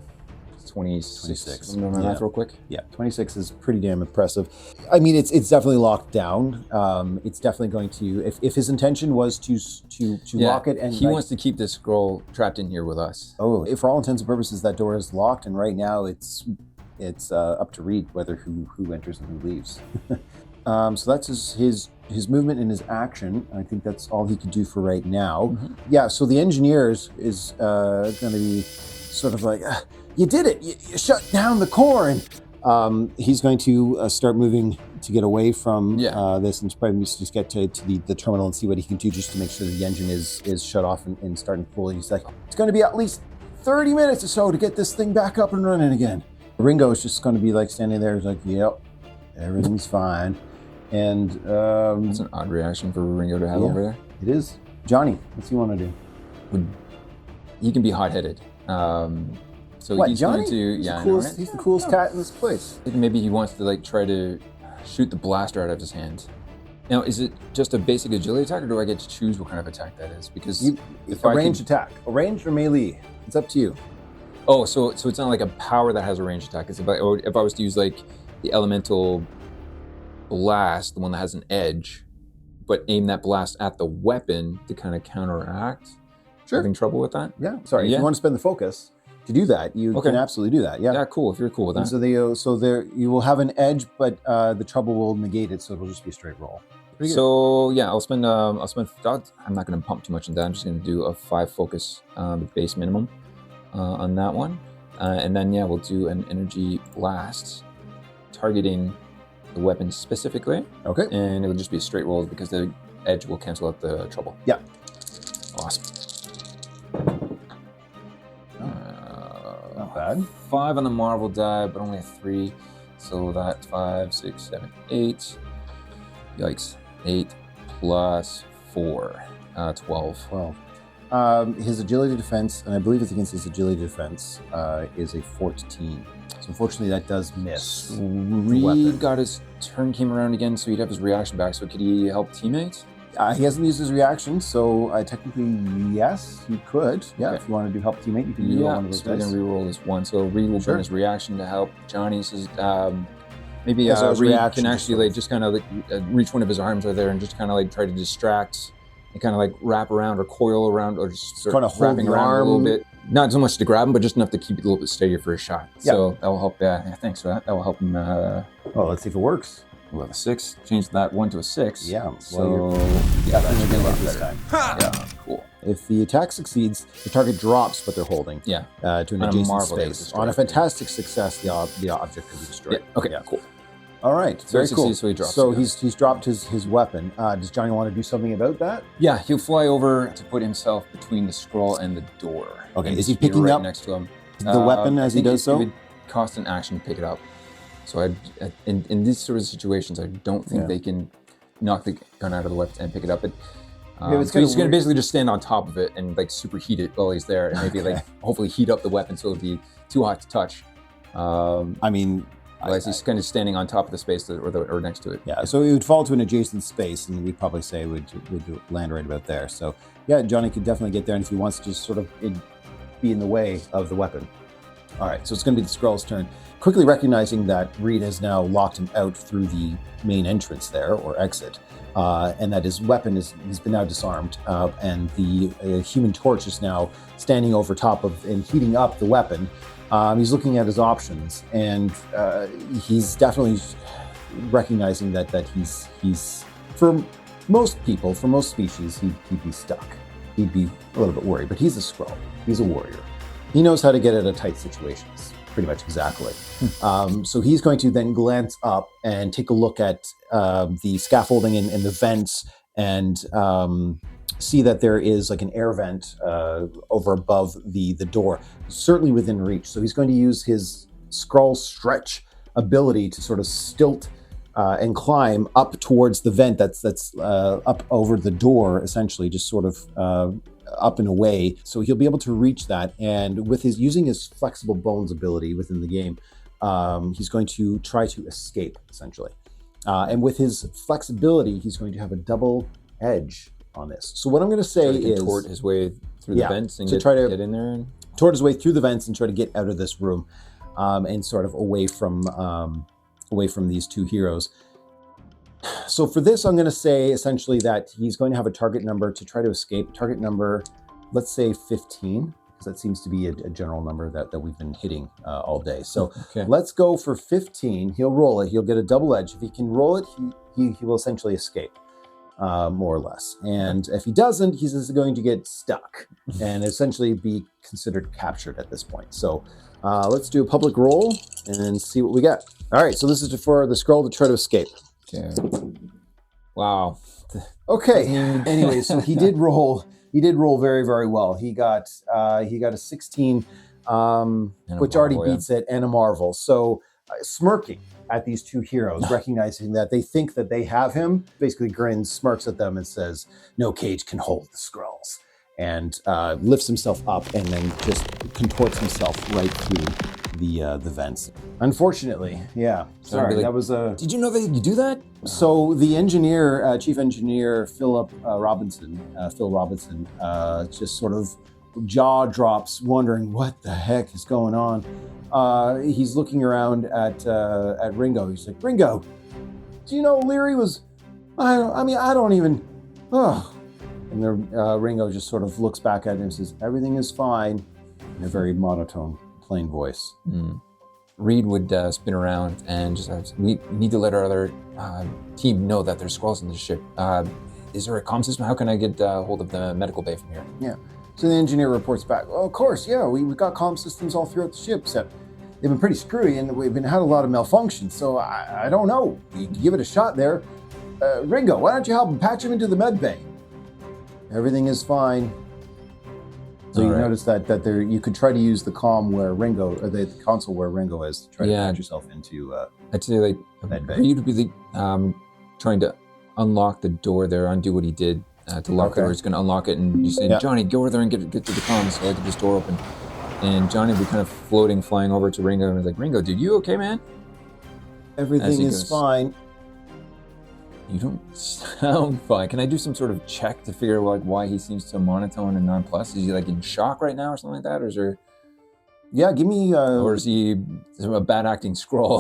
26. I'm doing my math real quick. Yeah, 26 is pretty damn impressive. I mean, it's definitely locked down. It's definitely going to, if his intention was to lock it, and he wants to keep this Skrull trapped in here with us. Oh, if for all intents and purposes that door is locked, and right now it's up to Reed whether who enters and who leaves. So that's his movement and his action. I think that's all he can do for right now. Yeah. So the engineer is going to be sort of like. You did it! You shut down the core, and he's going to start moving to get away from this, and probably just get to the terminal and see what he can do just to make sure that the engine is shut off and starting fully. He's like, it's going to be at least 30 minutes or so to get this thing back up and running again. Ringo is just going to be standing there, he's like, yep, everything's fine. And it's an odd reaction for Ringo to have over there. It is. Johnny, what's he want to do? He can be hot-headed. So he's Johnny? going to, He's the coolest cat in this place. Maybe he wants to try to shoot the blaster out of his hand. Now, is it just a basic agility attack, or do I get to choose what kind of attack that is? Because ranged attack, a ranged or melee, it's up to you. Oh, so it's not like a power that has a ranged attack. It's about, if I was to use the elemental blast, the one that has an edge, but aim that blast at the weapon to kind of counteract. Sure. Having trouble with that? Yeah. Sorry, if you want to spend the focus to do that, you can absolutely do that. Yeah. Yeah, cool. If you're cool with that. And so you will have an edge, but the trouble will negate it, so it'll just be a straight roll. So I'll spend. I'm not going to pump too much into that. I'm just going to do a 5 focus base minimum on that one, and then we'll do an energy blast targeting the weapon specifically. Okay. And it will just be a straight roll because the edge will cancel out the trouble. Yeah. Awesome. Not bad. 5 on the Marvel die, but only a 3. So that's 5, 6, 7, 8. Yikes. 8 plus 4. 12. 12. His agility defense, and I believe it's against his agility defense, is a 14. So unfortunately, that does miss. Reed got his turn came around again, so he'd have his reaction back. So could he help teammates? He hasn't used his reaction, so technically, yes, he could. Yeah, Okay. if you want to do help teammate, you can do one of those so we're dice. gonna reroll this one. So Reed will Sure. burn his reaction to help. Johnny says, maybe Yeah, so his Reed reaction can just actually sort of- like just kind of like reach one of his arms right there and just kind of like try to distract and kind of like wrap around or coil around or just sort Kind of of hold wrapping the around a little arm. bit. Not so much to grab him, but just enough to keep it a little bit steadier for a shot. Yeah. So that will help. Yeah, thanks for that. That will help him. Well, let's see if it works. We'll have a 6. Change that 1 to a 6. Yeah, well, So Yeah, that that's should be a gonna lot hit this better. time. Yeah, cool. If the attack succeeds, the target drops what they're holding Yeah. to an On a adjacent marvel, they would space. destroy On a it. fantastic success, the object can be destroyed. Yeah. Okay. Cool. All right. So Very it cool. succeeds, so he drops So it. he's dropped his weapon. Does Johnny want to do something about that? Yeah, he'll fly over to put himself between the scroll and the door. Okay, And is he just be picking right up next to him? the weapon I as he think does so? It would cost an action to pick it up. So in these sort of situations, I don't think Yeah. they can knock the gun out of the weapon and pick it up. But Yeah, it's so he's kinda going to weird. basically just stand on top of it and like superheat it while he's there, and maybe like hopefully heat up the weapon so it'll be too hot to touch. I mean, As he's kind of standing on top of the space or next to it. yeah. So it would fall to an adjacent space, and we'd probably say would land right about there. So yeah, Johnny could definitely get there, and if he wants to just sort of be in the way of the weapon. All right, so it's going to be the Skrull's turn. Quickly recognizing that Reed has now locked him out through the main entrance there, or exit, and that his weapon he's been now disarmed, and the Human Torch is now standing over top of and heating up the weapon. He's looking at his options, and he's definitely recognizing that he's for most people, for most species, he'd be stuck. He'd be a little bit worried, but he's a Skrull. He's a warrior. He knows how to get out of tight situations, pretty much exactly. So he's going to then glance up and take a look at the scaffolding and the vents, and see that there is like an air vent over above the door, certainly within reach. So he's going to use his Skrull stretch ability to sort of stilt and climb up towards the vent that's up over the door, essentially, just sort of up and away. So he'll be able to reach that, and with using his flexible bones ability within the game, he's going to try to escape, essentially. And with his flexibility, he's going to have a double edge on this. So what I'm going to say So he can is tort his way through the vents and to get, try to get in there. And... toward his way through the vents and try to get out of this room, and sort of away from these two heroes. So for this, I'm going to say essentially that he's going to have a target number to try to escape. Target number, let's say 15, because that seems to be a general number that we've been hitting all day. So Okay. let's go for 15. He'll roll it. He'll get a double edge. If he can roll it, he will essentially escape, more or less. And if he doesn't, he's just going to get stuck and essentially be considered captured at this point. So let's do a public roll and see what we get. All right, so this is for the Skrull to try to escape. Okay. Wow. Okay. Anyway, so he did roll. He did roll very, very well. He got a 16, which already Marvel, yeah. beats it, and a Marvel. So smirking at these two heroes, recognizing that they think that they have him, basically grins, smirks at them, and says, "No cage can hold the Skrulls," and lifts himself up and then just contorts himself right through the vents. Unfortunately, yeah. Sorry, like, that was a. Did you know that you do that? So the engineer, chief engineer, Phil Robinson, just sort of jaw drops, wondering what the heck is going on. He's looking around at Ringo. He's like, "Ringo, do you know Leary was? I don't even. Oh." And the Ringo just sort of looks back at him and says, "Everything is fine," in a very monotone, plain voice. Reed would spin around and just we need to let our other team know that there's Skrulls in the ship. Is there a comm system? How can I get hold of the medical bay from here? Yeah. So the engineer reports back, "Oh, of course, yeah, we've got comm systems all throughout the ship, except they've been pretty screwy and we've had a lot of malfunctions, so I don't know. You can give it a shot there. Ringo, why don't you help him patch him into the med bay?" "Everything is fine. So you All right. notice that there you could try to use the comm where Ringo, or the console where Ringo is, to try to patch yourself into. I'd say like Medbay. Reed would be the, trying to unlock the door there, undo what he did to lock the door. He's going to unlock it, and you say, Johnny, go over there and get to the comms so I get this door open. And Johnny would be kind of flying over to Ringo, and he's like, Ringo, dude, you okay, man? Everything is fine. You don't sound fine. Can I do some sort of check to figure out like why he seems so monotone and nonplussed? Is he like in shock right now or something like that? Or is there... Yeah, give me... or is he a bad acting scroll?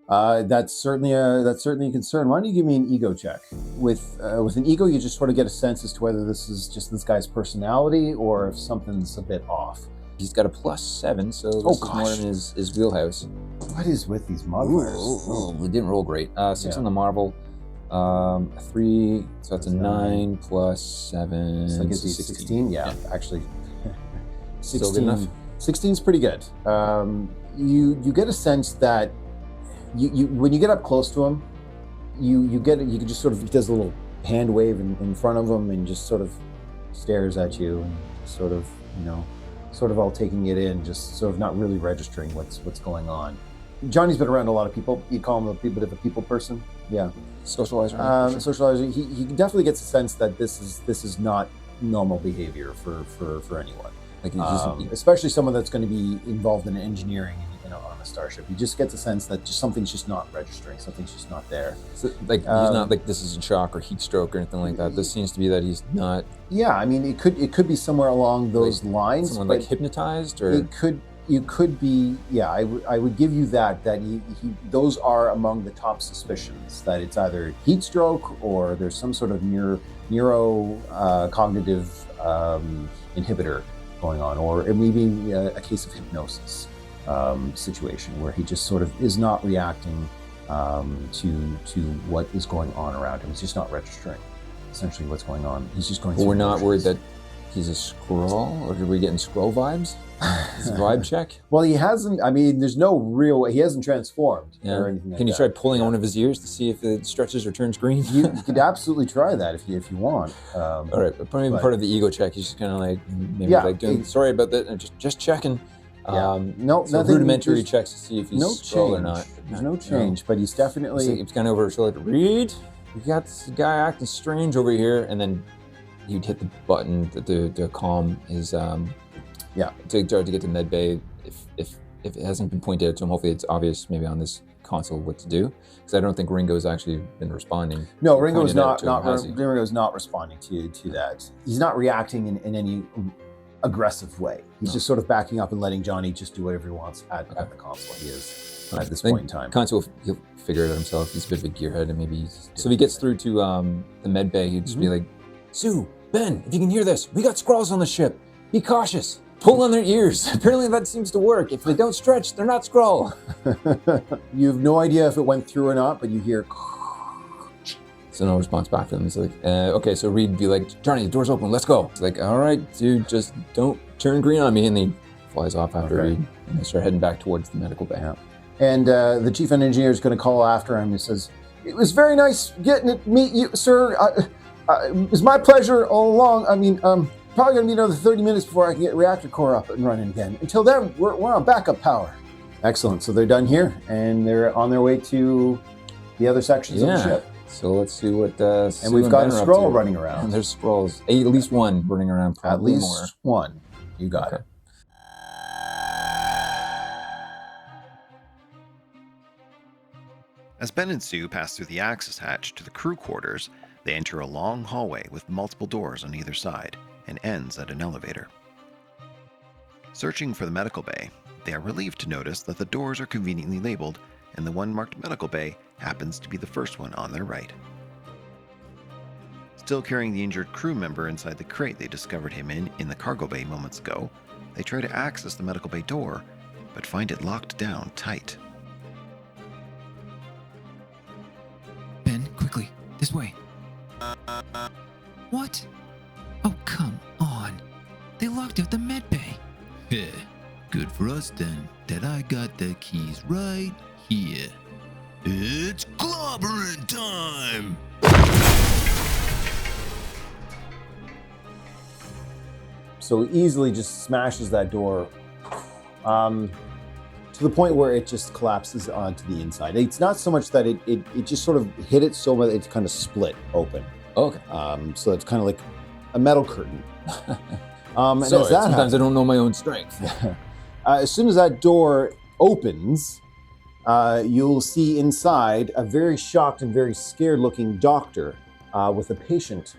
That's certainly a concern. Why don't you give me an ego check? With an ego, you just sort of get a sense as to whether this is just this guy's personality or if something's a bit off. He's got a +7, so this is more in his wheelhouse. What is with these modifiers? We didn't roll great. 6 on the Marvel, 3, so that's a 9 plus 7. So that gives you 16. Yeah, actually, 16. Still good enough? 16 is pretty good. You get a sense that you when you get up close to him, you can just sort of, he does a little hand wave in front of him and just sort of stares at you and sort of all taking it in, just sort of not really registering what's going on. Johnny's been around a lot of people. You call him a bit of a people person. Yeah. Socializer. Socializer. He definitely gets a sense that this is not normal behavior for anyone. Like especially someone that's going to be involved in engineering on a starship. He just gets a sense that something's just not registering. Something's just not there. So, he's not like this is in shock or heat stroke or anything like that. This seems to be that he's not. Yeah, I mean, it could be somewhere along those lines. Someone like hypnotized, or you could be. Yeah, I would give you that he those are among the top suspicions, that it's either heat stroke or there's some sort of neuro cognitive inhibitor going on, or maybe a case of hypnosis situation where he just sort of is not reacting to what is going on around him. He's just not registering essentially what's going on. He's just going. But we're not worried that he's a scroll, or are we getting scroll vibes? Is a vibe check? Well, he hasn't. I mean, there's no real. He hasn't transformed or anything. Can you try pulling one of his ears to see if it stretches or turns green? You could absolutely try that if you want. All right, but probably part of the ego check. He's just kind of like doing. Sorry about that. Just checking. No, so nothing. Rudimentary checks to see if he's scroll or not. There's no change, but he's definitely. He's kind of over his shoulder. Reed, we got this guy acting strange over here, and then you'd hit the button to calm his. To get to medbay. If it hasn't been pointed out to him, hopefully it's obvious maybe on this console what to do, because I don't think Ringo's actually been responding. No, Ringo's not responding to that. He's not reacting in any aggressive way. He's just sort of backing up and letting Johnny just do whatever he wants at the console. He is at this point in time. Console, he'll figure it out himself. He's a bit of a gearhead, and maybe so if he gets through to the medbay, he'd just be like, Sue, Ben, if you can hear this, we got Skrulls on the ship. Be cautious. Pull on their ears. Apparently that seems to work. If they don't stretch, they're not Skrull. You have no idea if it went through or not, but you hear. So no response back to them. It's like, okay, so Reed would be like, Johnny, the door's open, let's go. It's like, all right, dude, just don't turn green on me. And he flies off after Reed. And they start heading back towards the medical bay. Yeah. And the chief engineer is going to call after him. He says, it was very nice getting to meet you, sir. It was my pleasure all along. I mean, probably going to need another 30 minutes before I can get reactor core up and running again. Until then, we're on backup power. Excellent. So they're done here, and they're on their way to the other sections of the ship. So let's see what. And we've got a Skrull running around. And there's Skrulls. At least one running around. Probably at least more. One. You got it. As Ben and Sue pass through the access hatch to the crew quarters, they enter a long hallway with multiple doors on either side and ends at an elevator. Searching for the medical bay, they are relieved to notice that the doors are conveniently labeled, and the one marked medical bay happens to be the first one on their right. Still carrying the injured crew member inside the crate they discovered him in the cargo bay moments ago, they try to access the medical bay door, but find it locked down tight. Ben, quickly, this way. What? Oh, come on. They locked out the med bay. Heh, good for us then, that I got the keys right here. It's clobbering time! So easily just smashes that door to the point where it just collapses onto the inside. It's not so much that it just sort of hit it so much it's kind of split open. Okay. So it's kind of like a metal curtain. And Sorry, as that sometimes happens, I don't know my own strength. as soon as that door opens, you'll see inside a very shocked and very scared-looking doctor with a patient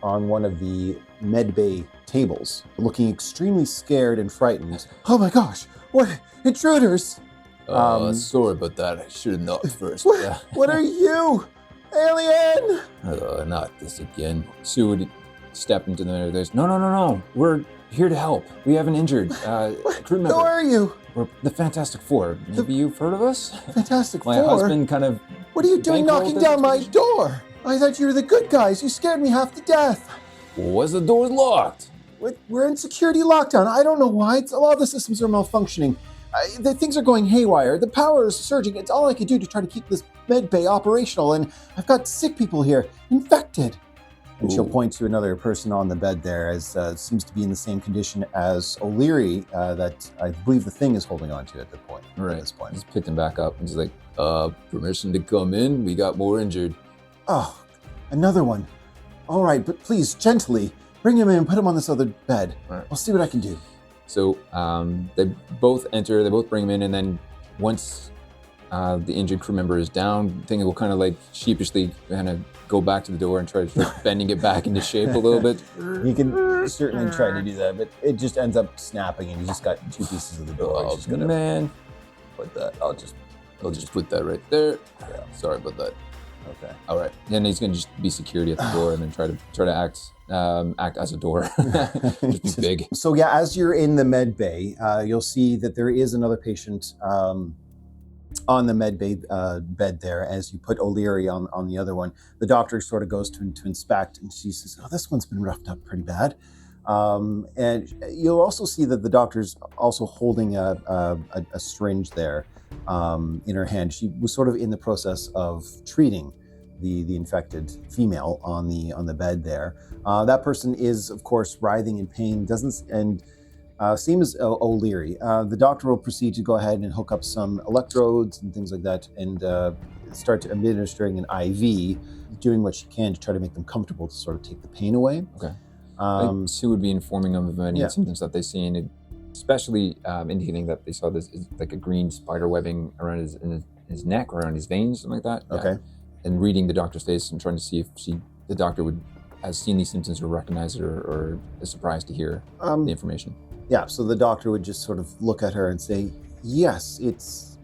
on one of the medbay tables, looking extremely scared and frightened. Oh my gosh, what intruders! Sorry about that. I should have knocked first. What are you, alien? Not this again. Sue would step into the there's no. We're here to help. We have an injured crew member. Who are you? We're the Fantastic Four. Maybe you've heard of us? Fantastic My Four? husband kind of... What are you doing bankrolled knocking this down my expedition. door? I thought you were the good guys. You scared me half to death. Was the doors locked? We're in security lockdown. I don't know why. A lot of the systems are malfunctioning. The things are going haywire. The power is surging. It's all I could do to try to keep this med bay operational, and I've got sick people here, infected. And she'll Ooh. point to another person on the bed there, as seems to be in the same condition as O'Leary, that I believe the thing is holding on to at this point. He's picked him back up and he's like, permission to come in? We got more injured. Oh, another one. All right, but please, gently, bring him in and put him on this other bed. All right. I'll see what I can do. So they both enter, they both bring him in, and then once the injured crew member is down, thing will kind of like sheepishly kind of go back to the door and try to start bending it back into shape a little bit. You can certainly try to do that, but it just ends up snapping, and you just got two pieces of the door. Oh, Just gonna man. put that. I'll just put that right there. Yeah. Sorry about that. Okay. All right. And he's going to just be security at the door and then try to act as a door. Just be big. So yeah, as you're in the med bay, you'll see that there is another patient on the med bay bed there. As you put O'Leary on the other one, the doctor sort of goes to inspect, and she says, "Oh, this one's been roughed up pretty bad." And you'll also see that the doctor's also holding a syringe there in her hand. She was sort of in the process of treating the infected female on the bed there. That person is, of course, writhing in pain. Same as O'Leary. The doctor will proceed to go ahead and hook up some electrodes and things like that, and start administering an IV, doing what she can to try to make them comfortable to sort of take the pain away. Okay. Sue would be informing them of any symptoms that they've seen, especially indicating that they saw this like a green spider webbing around his neck, or around his veins, something like that. Okay. Yeah. And reading the doctor's face and trying to see if the doctor has seen these symptoms or recognized it, or is surprised to hear the information. Yeah, so the doctor would just sort of look at her and say, yes, it's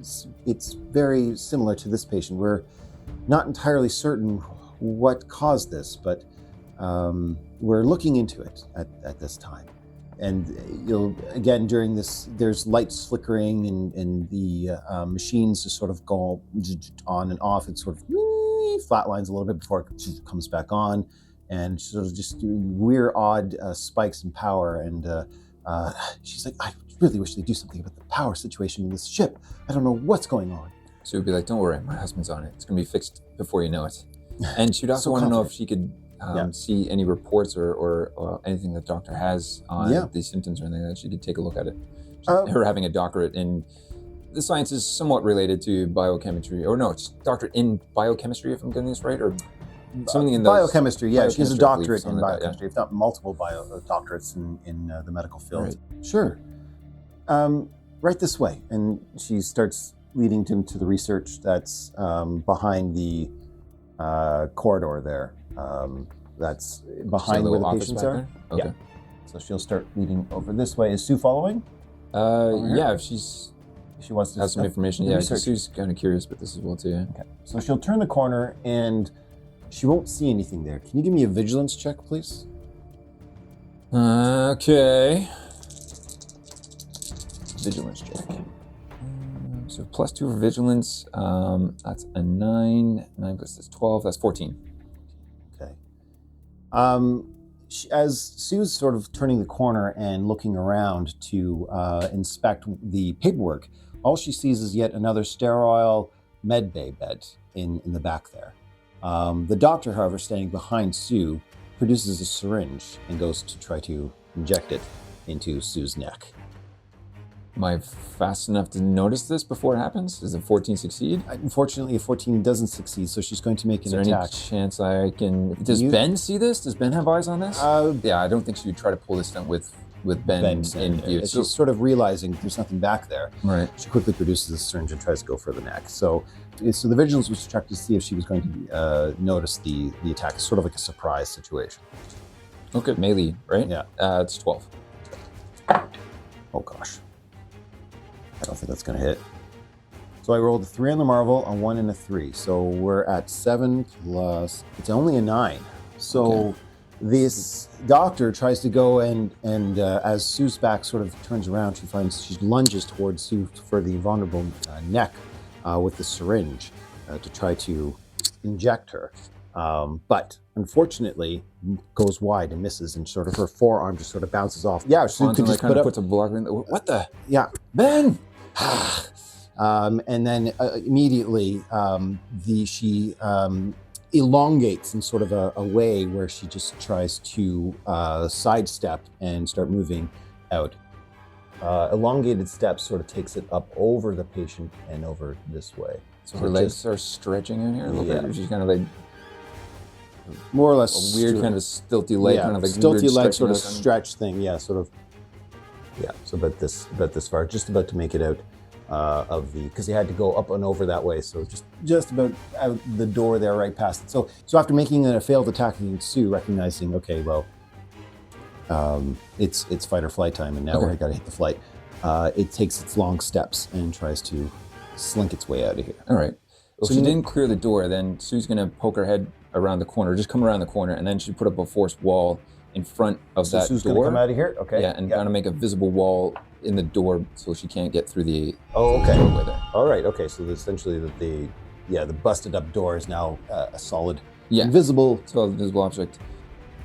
very similar to this patient. We're not entirely certain what caused this, but we're looking into it at this time. And again, during this, there's lights flickering, and the machines just sort of go on and off. It sort of flatlines a little bit before it comes back on, and sort of just doing weird, odd spikes in power. And she's like, I really wish they'd do something about the power situation in this ship. I don't know what's going on. So it'd be like, don't worry, my husband's on it. It's going to be fixed before you know it. And she'd also want to know if she could see any reports or anything that doctor has on these symptoms or anything, that she could take a look at it. Her having a doctorate in the science is somewhat related to biochemistry, or no, it's doctorate in biochemistry, if I'm getting this right, or something in biochemistry. Yeah, she has a biochemistry, doctorate in something like that, biochemistry, if not multiple doctorates in the medical field. Right. Sure. Right this way, and she starts leading him to the research that's behind the corridor there. That's behind where the patients are. Okay. Yeah. So she'll start leading over this way. Is Sue following? Yeah, if she wants to has some information. Yeah, research. Sue's kind of curious about this as well too. Yeah. Okay. So she'll turn the corner and she won't see anything there. Can you give me a vigilance check, please? Okay. Vigilance check. So +2 for vigilance. That's a 9. 9 plus that's 12. That's 14. Okay. As Sue's sort of turning the corner and looking around to inspect the paperwork, all she sees is yet another sterile med bay bed in the back there. The doctor, however, standing behind Sue, produces a syringe and goes to try to inject it into Sue's neck. Am I fast enough to notice this before it happens? Does a 14 succeed? Unfortunately, a 14 doesn't succeed, so she's going to make Is an there attack. any chance I can... Does Ben see this? Does Ben have eyes on this? Yeah, I don't think she would try to pull this stunt with Ben in view. She's sort of realizing there's nothing back there. Right. She quickly produces a syringe and tries to go for the neck. So the vigilance was checked to see if she was going to notice the attack. It's sort of like a surprise situation. Okay, melee, right? Yeah. It's 12. Oh gosh. I don't think that's going to hit. So I rolled a 3 on the Marvel, a 1 and a 3. So we're at 7 plus... It's only a 9. So this doctor tries to go and as Sue's back sort of turns around, she lunges towards Sue for the vulnerable neck with the syringe to try to inject her. But unfortunately goes wide and misses, and sort of her forearm just sort of bounces off. Yeah, Sue could just kind of puts a blocker in. What the? Yeah. Ben! And then immediately she elongates in sort of a way where she just tries to sidestep and start moving out. Elongated steps sort of takes it up over the patient and over this way. So her legs are stretching in here a little bit. She's kind of like more or less a weird kind of stilty leg, kind of like stilty weird leg sort of stretching stretch thing. Yeah, sort of. Yeah, so about this far, just about to make it out because he had to go up and over that way, so just about out the door there, right past it. So after making a failed attack against Sue, recognizing, okay, well, it's fight or flight time, and now I got to hit the flight. It takes its long steps and tries to slink its way out of here. All right. Well, so she didn't clear the door, then Sue's gonna poke her head around the corner, just come around the corner, and then she put up a forced wall in front of that Sue's door. Gonna come out of here? Okay. Yeah, and kind of make a visible wall in the door so she can't get through the okay. doorway there. All right, okay, so essentially the busted up door is now a solid, Yeah. invisible. Solid visible object.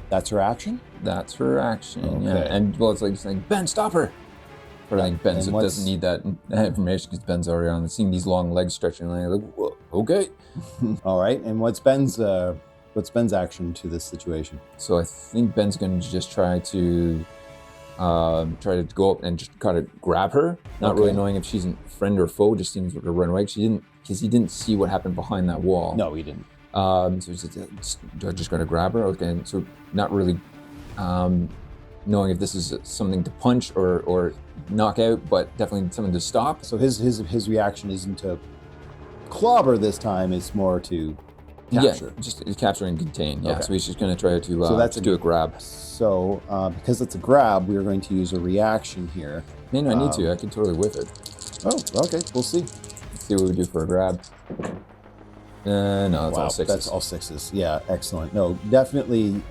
That's her action? That's her action, yeah. Okay. And well, it's like saying, Ben, stop her! But I think Ben doesn't need that information because Ben's already on. Seeing these long legs stretching, like, whoa, okay. All right, and what's Ben's action to this situation? So I think Ben's going to just try to go up and just kind of grab her, not really knowing if she's a friend or foe. Just seems like to run away. Because he didn't see what happened behind that wall. No, he didn't. So he's just going to grab her. Okay, and so not really knowing if this is something to punch or knock out, but definitely something to stop. So his reaction isn't to clobber this time; it's more to capture. Yeah, just capture and contain. Yeah, Okay. so he's just going to try to do a grab. So because it's a grab, we are going to use a reaction here. May not need to. I can totally whiff it. Oh, okay. We'll see. Let's see what we do for a grab. No, that's all sixes. That's all sixes. Yeah, excellent. No, definitely,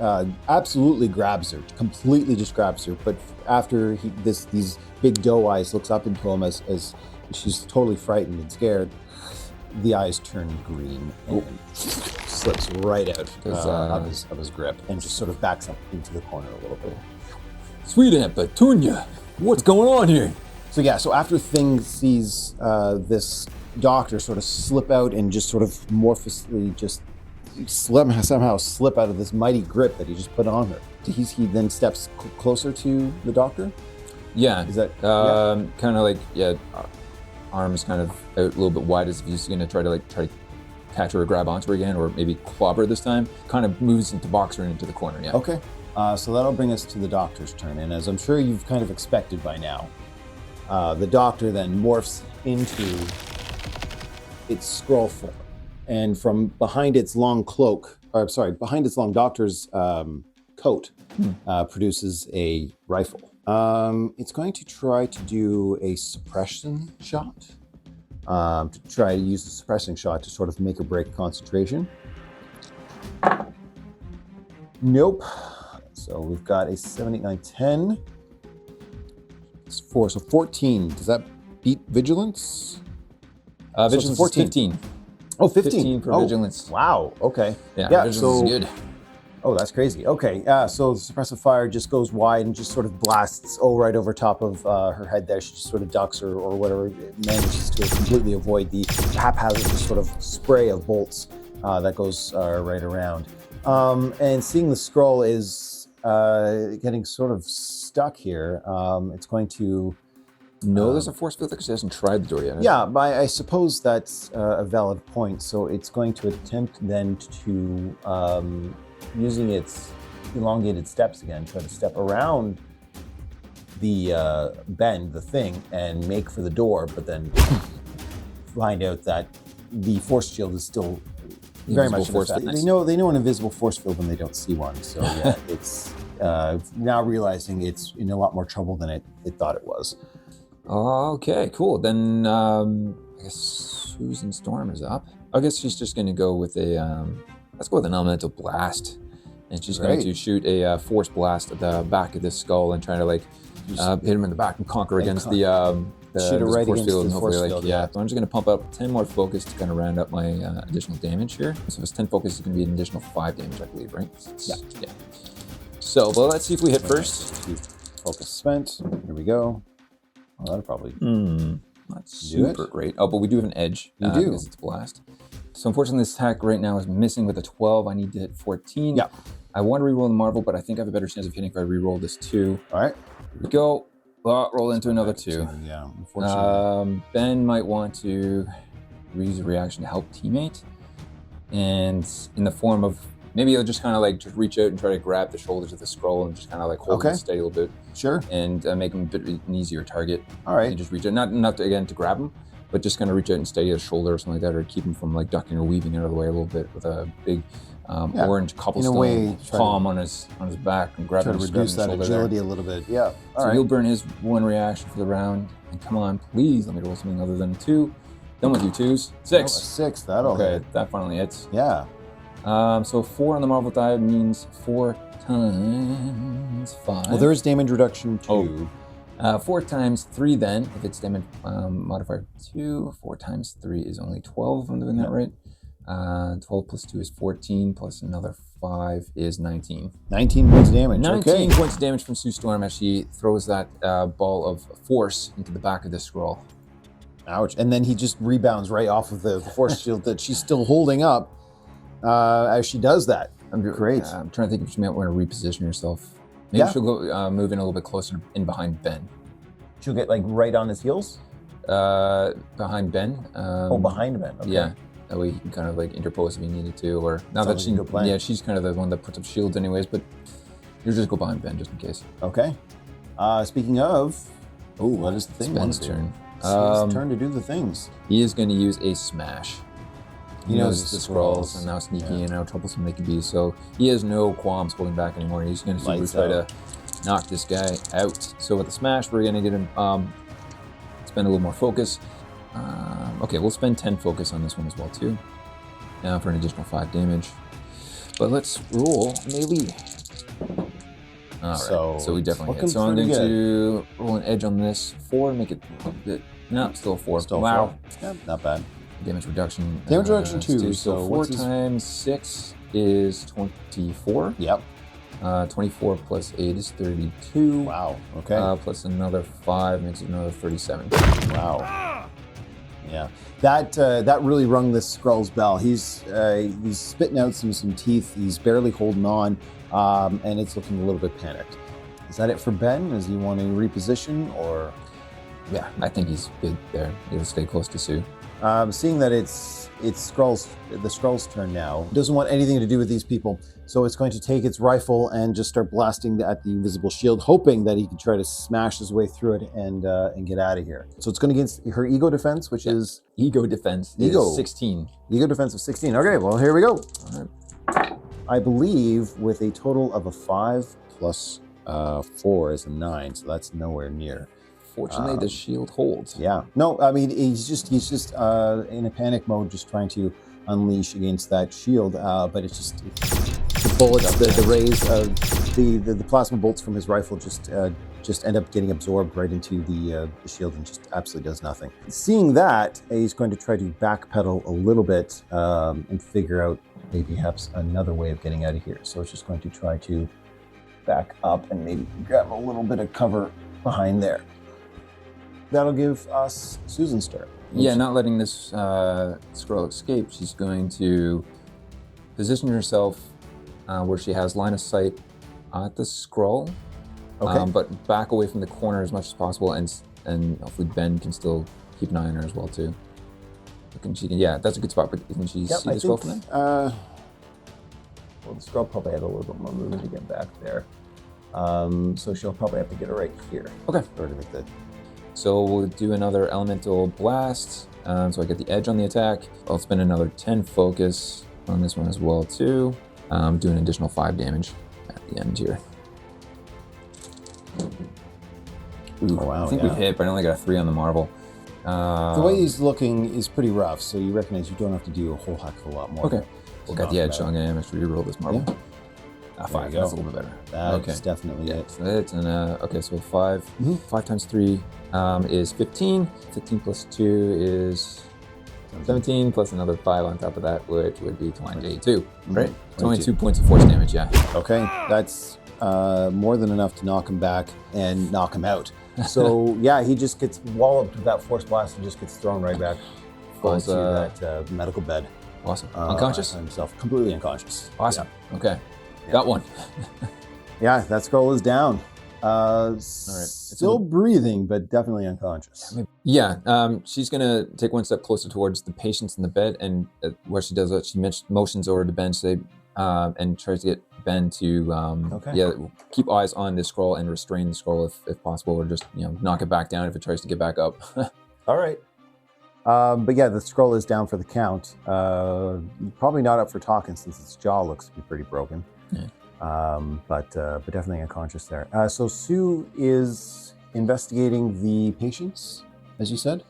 absolutely grabs her. Completely just grabs her. But after these big doe eyes looks up into him as she's totally frightened and scared, the eyes turn green and slips right out of his grip and just sort of backs up into the corner a little bit. Sweet Aunt Petunia, what's going on here? So after Thing sees this doctor sort of slip out and just sort of morphously just somehow slip out of this mighty grip that he just put on her, he then steps closer to the doctor? Yeah. Is that kind of like, arms kind of out a little bit wide as if he's going to try to catch her or grab onto her again, or maybe clobber this time. Kind of moves into box her into the corner, yeah. Okay. So that'll bring us to the doctor's turn. And as I'm sure you've kind of expected by now, the doctor then morphs into its scroll form. And from behind its long behind its long doctor's coat, produces a rifle. It's going to try to do a suppression shot. To try to use the suppressing shot to sort of make or break concentration. Nope. So we've got a 7, 8, 9, 10. It's 4, so 14. Does that beat vigilance? Vigilance is 15. Oh, 15. 15 for vigilance. Wow, okay. Yeah, vigilance is good. Oh, that's crazy. Okay, so the suppressive fire just goes wide and just sort of blasts right over top of her head there. She just sort of ducks or whatever, manages to completely avoid the haphazard sort of spray of bolts that goes right around. And seeing the scroll is getting sort of stuck here. It's going to... No, there's a force field because it hasn't tried the door yet. Yeah, but I suppose that's a valid point. So it's going to attempt then to, using its elongated steps again, try to step around the bend, the thing, and make for the door, but then find out that the force shield is still very much force in effect. They know an invisible force field when they don't see one. So yeah, it's now realizing it's in a lot more trouble than it thought it was. Okay, cool. Then I guess Susan Storm is up. I guess she's just going to go with a, let's go with an elemental blast. And she's going to shoot a force blast at the back of this skull and try to like hit him in the back and conquer against the shoot it right force against field. the And hopefully, force field, yeah. So I'm just going to pump up 10 more focus to kind of round up my additional damage here. So if it's 10 focus, it's going to be an additional 5 damage, I believe, right? Yeah. So, well, let's see if we hit first. Focus spent. Here we go. Oh, that'll probably not super great. Oh, but we do have an edge. You do. Because it's blast. So unfortunately, this attack right now is missing with a 12. I need to hit 14. Yeah. I want to reroll the Marvel, but I think I have a better chance of hitting if I reroll this 2. All right. Here we go. Roll into another 2. Yeah, unfortunately. Ben might want to use a reaction to help teammate. And in the form of, maybe he'll just kind of like just reach out and try to grab the shoulders of the scroll and just kind of like hold it steady a little bit. Sure. And make him a bit an easier target. All right. And just reach out, not to, again to grab him, but just kind of reach out and steady his shoulder or something like that, or keep him from like ducking or weaving out of the way a little bit with a big orange cobblestone palm on his back and grab him. Try to reduce that agility a little bit. Yeah. So he'll burn his 1 reaction for the round. And come on, please let me roll something other than a 2. Done with you 2s. 6. Oh, a 6. That'll hit. That finally hits. Yeah. So 4 on the Marvel die means 4 times 5. Well, there is damage reduction too. 4 times 3 then, if it's damage modifier 2, 4 times 3 is only 12, if I'm doing that right. 12 plus 2 is 14, plus another 5 is 19. 19 points of damage. 19 points of damage from Sue Storm as she throws that ball of force into the back of the scroll. Ouch. And then he just rebounds right off of the force shield that she's still holding up as she does that. Great. I'm trying to think if she might want to reposition herself. Maybe she'll go move in a little bit closer in behind Ben. She'll get like right on his heels? Behind Ben. Behind Ben. Okay. Yeah. That way he can kind of like interpose if he needed to, or now Sounds that she's kind of the one that puts up shields anyways, but you'll just go behind Ben just in case. Okay. Speaking of, what is the thing? Ben's turn. It's his turn to do the things. He is going to use a smash. He knows the scrolls and how sneaky and how troublesome they can be, so he has no qualms holding back anymore. He's going to try to knock this guy out. So with the smash, we're going to get him spend a little more focus. Okay, we'll spend 10 focus on this one as well too, for an additional 5 damage. But let's roll melee. All right, so we definitely hit. So I'm going to roll an edge on this 4, make it a bit. No, still a 4. Wow. Yeah, not bad. Damage reduction. Damage reduction 2. So 4 times 6 is 24. Yep. 24 plus 8 is 32. Wow. Okay. Plus another 5 makes it another 37. Wow. Yeah. That really rung this Skrull's bell. He's spitting out some teeth. He's barely holding on, and it's looking a little bit panicked. Is that it for Ben? Does he want to reposition or? Yeah, I think he's good there. He'll stay close to Sue. Seeing that it's the Skrull's turn now, it doesn't want anything to do with these people, so it's going to take its rifle and just start blasting at the invisible shield, hoping that he can try to smash his way through it and get out of here. So it's going against her ego defense, which is ego defense. Is 16. Ego defense of 16. Okay, well here we go. All right. I believe with a total of a 5 plus 4 is a 9, so that's nowhere near. Fortunately, the shield holds. Yeah. No, I mean, he's just in a panic mode, just trying to unleash against that shield. But it's just the bullets, the rays of the plasma bolts from his rifle just end up getting absorbed right into the shield and just absolutely does nothing. Seeing that, he's going to try to backpedal a little bit and figure out maybe perhaps another way of getting out of here. So it's just going to try to back up and maybe grab a little bit of cover behind there. That'll give us Susan's turn. Yeah, not letting this Skrull escape, she's going to position herself where she has line of sight at the scroll, Okay. but back away from the corner as much as possible, and hopefully Ben can still keep an eye on her as well too. Yeah, that's a good spot. But can she see the scroll from there? Well, the scroll probably had a little bit more movement to get back there. So she'll probably have to get it right here. Okay. In order to make the... So we'll do another elemental blast. So I get the edge on the attack. I'll spend another 10 focus on this one as well too. Do an additional 5 damage at the end here. Ooh, Oh, wow, I think yeah. we hit, but I only got a 3 on the Marvel. The way he's looking is pretty rough, so you recognize you don't have to do a whole heck of a lot more. Okay. We'll got the edge, so I'm gonna reroll this Marble. Yeah. 5. There you go. That's a little bit better. That's definitely it. So that's okay. So 5. Mhm. 5 times 3 is 15. 15 plus 2 is 17, plus another 5 on top of that, which would be 22. Right? 22 points of force damage. Yeah. Okay, that's more than enough to knock him back and knock him out. So yeah, he just gets walloped with that force blast and just gets thrown right back Falls, onto that medical bed. Awesome. Unconscious? Himself, completely unconscious. Awesome. Okay. Got one. Yeah, that scroll is down. Still breathing, but definitely unconscious. Yeah, she's gonna take one step closer towards the patients in the bed, and where she does that, she motions over to Ben, and tries to get Ben to keep eyes on this scroll and restrain the scroll if possible, or just knock it back down if it tries to get back up. All right. But yeah, the scroll is down for the count. Probably not up for talking since its jaw looks to be pretty broken. Yeah. But definitely unconscious there. So Sue is investigating the patients, as you said?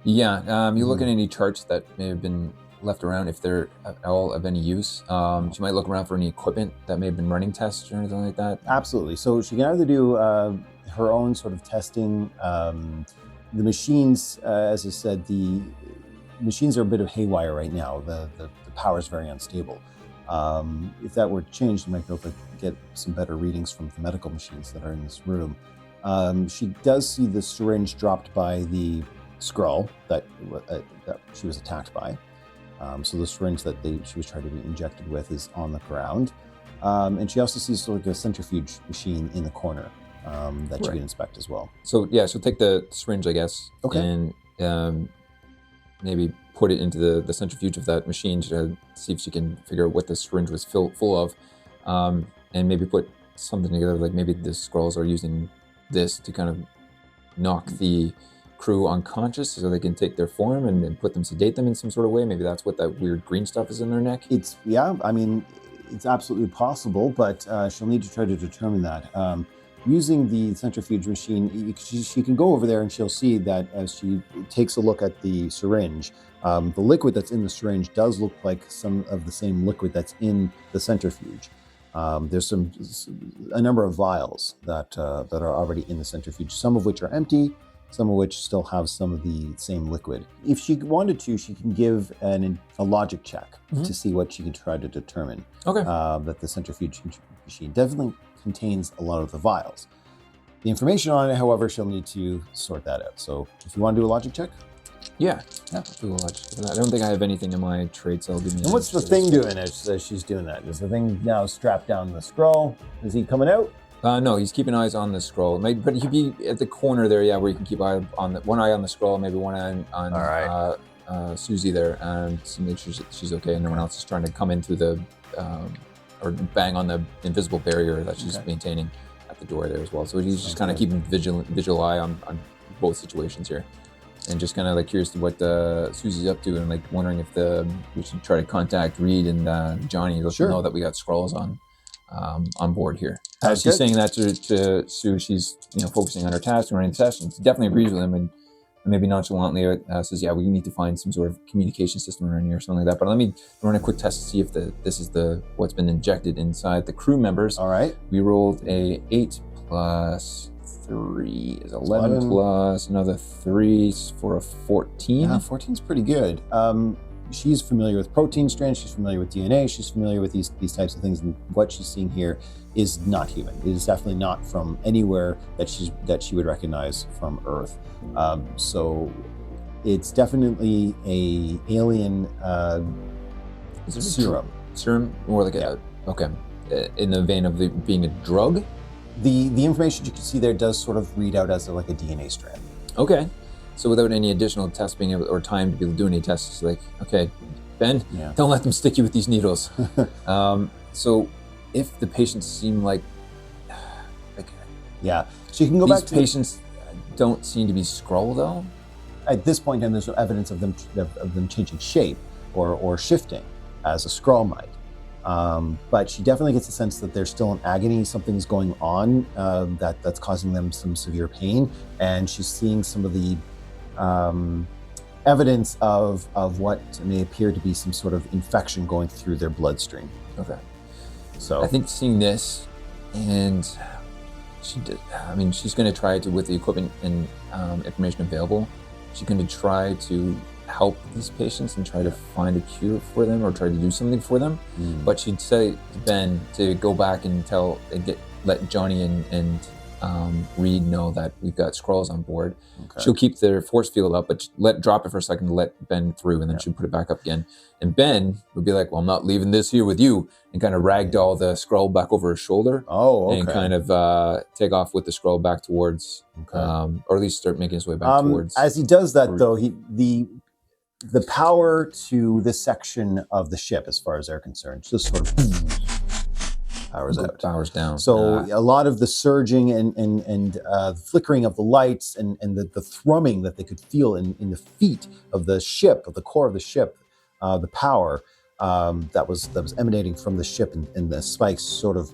Yeah, you look at any charts that may have been left around, if they're at all of any use. She might look around for any equipment that may have been running tests or anything like that. Absolutely. So she can either do her own sort of testing. The machines, as I said, the machines are a bit of haywire right now. The power is very unstable. If that were to change, you might be able to get some better readings from the medical machines that are in this room. She does see the syringe dropped by the Skrull that she was attacked by. So the syringe that she was trying to be injected with is on the ground. And she also sees like a centrifuge machine in the corner that she can inspect as well. So yeah, so take the syringe, I guess, Okay. and maybe put it into the centrifuge of that machine to see if she can figure out what the syringe was full of, and maybe put something together, like maybe the Skrulls are using this to kind of knock the crew unconscious so they can take their form and then sedate them in some sort of way. Maybe that's what that weird green stuff is in their neck. It's absolutely possible, but she'll need to try to determine that. Using the centrifuge machine, she can go over there and she'll see that as she takes a look at the syringe, the liquid that's in the syringe does look like some of the same liquid that's in the centrifuge. There's a number of vials that are already in the centrifuge, some of which are empty, some of which still have some of the same liquid. If she wanted to, she can give a logic check to see what she can try to determine. Okay. That the centrifuge machine definitely contains a lot of the vials. The information on it, however, she'll need to sort that out. So if you want to do a logic check? Yeah. Do a logic check. I don't think I have anything in my trade, so I'll give me. And what's the thing doing as she's doing that? Is the thing now strapped down the Skrull? Is he coming out? No, he's keeping eyes on the scroll. But he'd be at the corner there, where you can keep one eye on the scroll, maybe one eye on Susie there, and to make sure she's okay, and no one else is trying to come in through the or bang on the invisible barrier that she's maintaining at the door there as well. So he's just kind of keeping visual eye on both situations here, and just kind of like curious to what Susie's up to, and like wondering if we should try to contact Reed and Johnny, let them know that we got Skrulls on board here. As she's saying that to Sue, she's focusing on her task and running the test, and she definitely agrees with him, and maybe nonchalantly says, "Yeah, we need to find some sort of communication system around here or something like that." But let me run a quick test to see if this is what's been injected inside the crew members. All right. We rolled a 8 plus 3 is 11 plus another 3 for a 14. Yeah, 14's pretty good. She's familiar with protein strands, she's familiar with DNA, she's familiar with these types of things, and what she's seeing here is not human. It is definitely not from anywhere that she would recognize from Earth. So it's definitely a alien serum. Serum, or like okay. in the vein of it being a drug? The information you can see there does sort of read out as like a DNA strand. Okay. So without any additional tests being able, or time to be able to do any tests, it's like, okay, Ben, don't let them stick you with these needles. So if the patients seem like yeah, so you can go these back to patients don't seem to be Skrull though. At this point, and there's no evidence of them changing shape or shifting as a Skrull might. But she definitely gets a sense that they're still in agony. Something's going on that's causing them some severe pain, and she's seeing some of the evidence of what may appear to be some sort of infection going through their bloodstream. Okay. So I think seeing this, and she's going to try to, with the equipment and information available, she's going to try to help these patients and try to find a cure for them or try to do something for them. But she'd say to Ben to go back and let Johnny and Reed know that we've got Skrulls on board. Okay. She'll keep their force field up, but drop it for a second to let Ben through, and then she'll put it back up again. And Ben would be like, well, I'm not leaving this here with you, and kind of ragdoll the Skrull back over his shoulder. Oh, okay. And kind of take off with the Skrull back towards, or at least start making his way back towards. As he does that, though, the power to this section of the ship, as far as they're concerned, just sort of powers down. So a lot of the surging and flickering of the lights and the thrumming that they could feel in the feet of the ship, of the core of the ship, the power that was emanating from the ship and the spikes sort of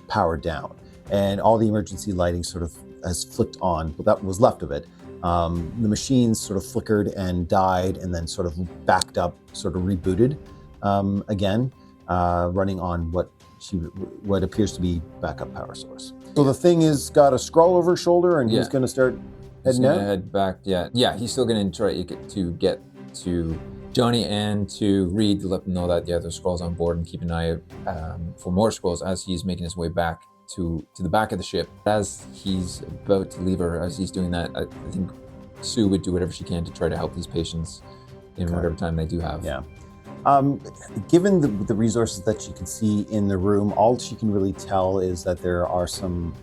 powered down, and all the emergency lighting sort of has flicked on, but that was left of it. The machines sort of flickered and died, and then sort of backed up, sort of rebooted again, running on what appears to be backup power source. So the thing is got a Skrull over his shoulder, and he's going to start heading out. Head back. Yeah. He's still going to try to get to Johnny and to Reed to let them know that there's Skrulls on board, and keep an eye out for more Skrulls as he's making his way back to the back of the ship. As he's about to leave, or as he's doing that, I think Sue would do whatever she can to try to help these patients in whatever time they do have. Yeah. Given the resources that she can see in the room, all she can really tell is that there are some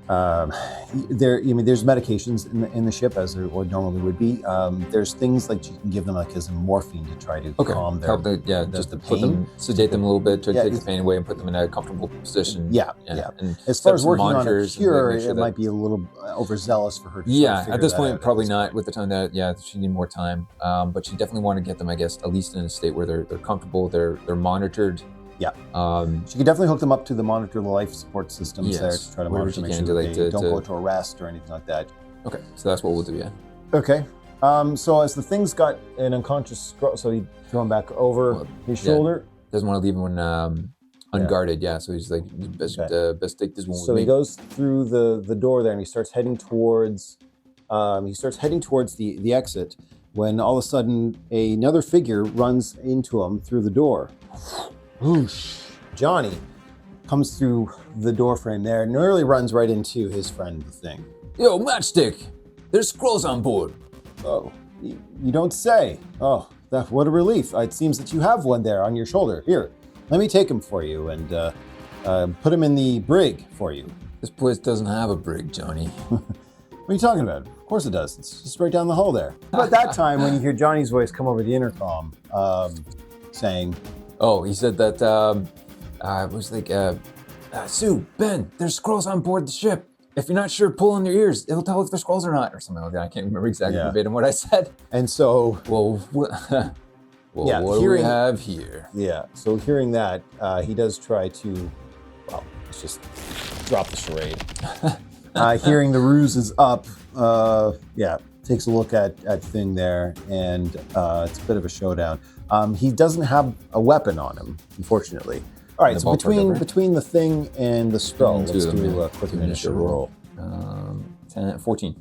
there's medications in the ship, as there normally would be. There's things like you can give them, like as morphine, to try to calm their just to pain, sedate them a little bit to take the pain away and put them in a comfortable position. Yeah. And as far as working on a cure, it might be a little overzealous for her to at this point, probably not. With the time that she need more time, but she definitely want to get them, I guess, at least in a state where they're comfortable, they're monitored. Yeah, she could definitely hook them up to the monitor life support systems there to try to monitor, make sure they don't go to arrest or anything like that. Okay, so that's what we'll do, Okay, so as the thing's got an unconscious Skrull, so he throw him back over his shoulder. Doesn't want to leave him unguarded, so he's like, best take this one with me. So he goes through the door there, and he starts heading towards the exit, when all of a sudden another figure runs into him through the door. Whoosh. Johnny comes through the door frame there, nearly runs right into his friend, the Thing. Yo, Matchstick! There's Skrulls on board! Oh, you don't say. Oh, what a relief. It seems that you have one there on your shoulder. Here, let me take him for you and put him in the brig for you. This place doesn't have a brig, Johnny. What are you talking about? Of course it does. It's just right down the hall there. About that time, when you hear Johnny's voice come over the intercom, saying... Oh, he said that, it was like, Sue, Ben, there's Skrulls on board the ship. If you're not sure, pull on your ears. It'll tell if there's Skrulls or not, or something like that. I can't remember exactly verbatim what I said. And so... what do we have here? Yeah, so hearing that, he does try to, let's just drop the charade. Hearing the ruse is up, takes a look at Thing there, and it's a bit of a showdown. He doesn't have a weapon on him, unfortunately. All right, so between the Thing and the Skrull, let's do a quick initiative roll. 14.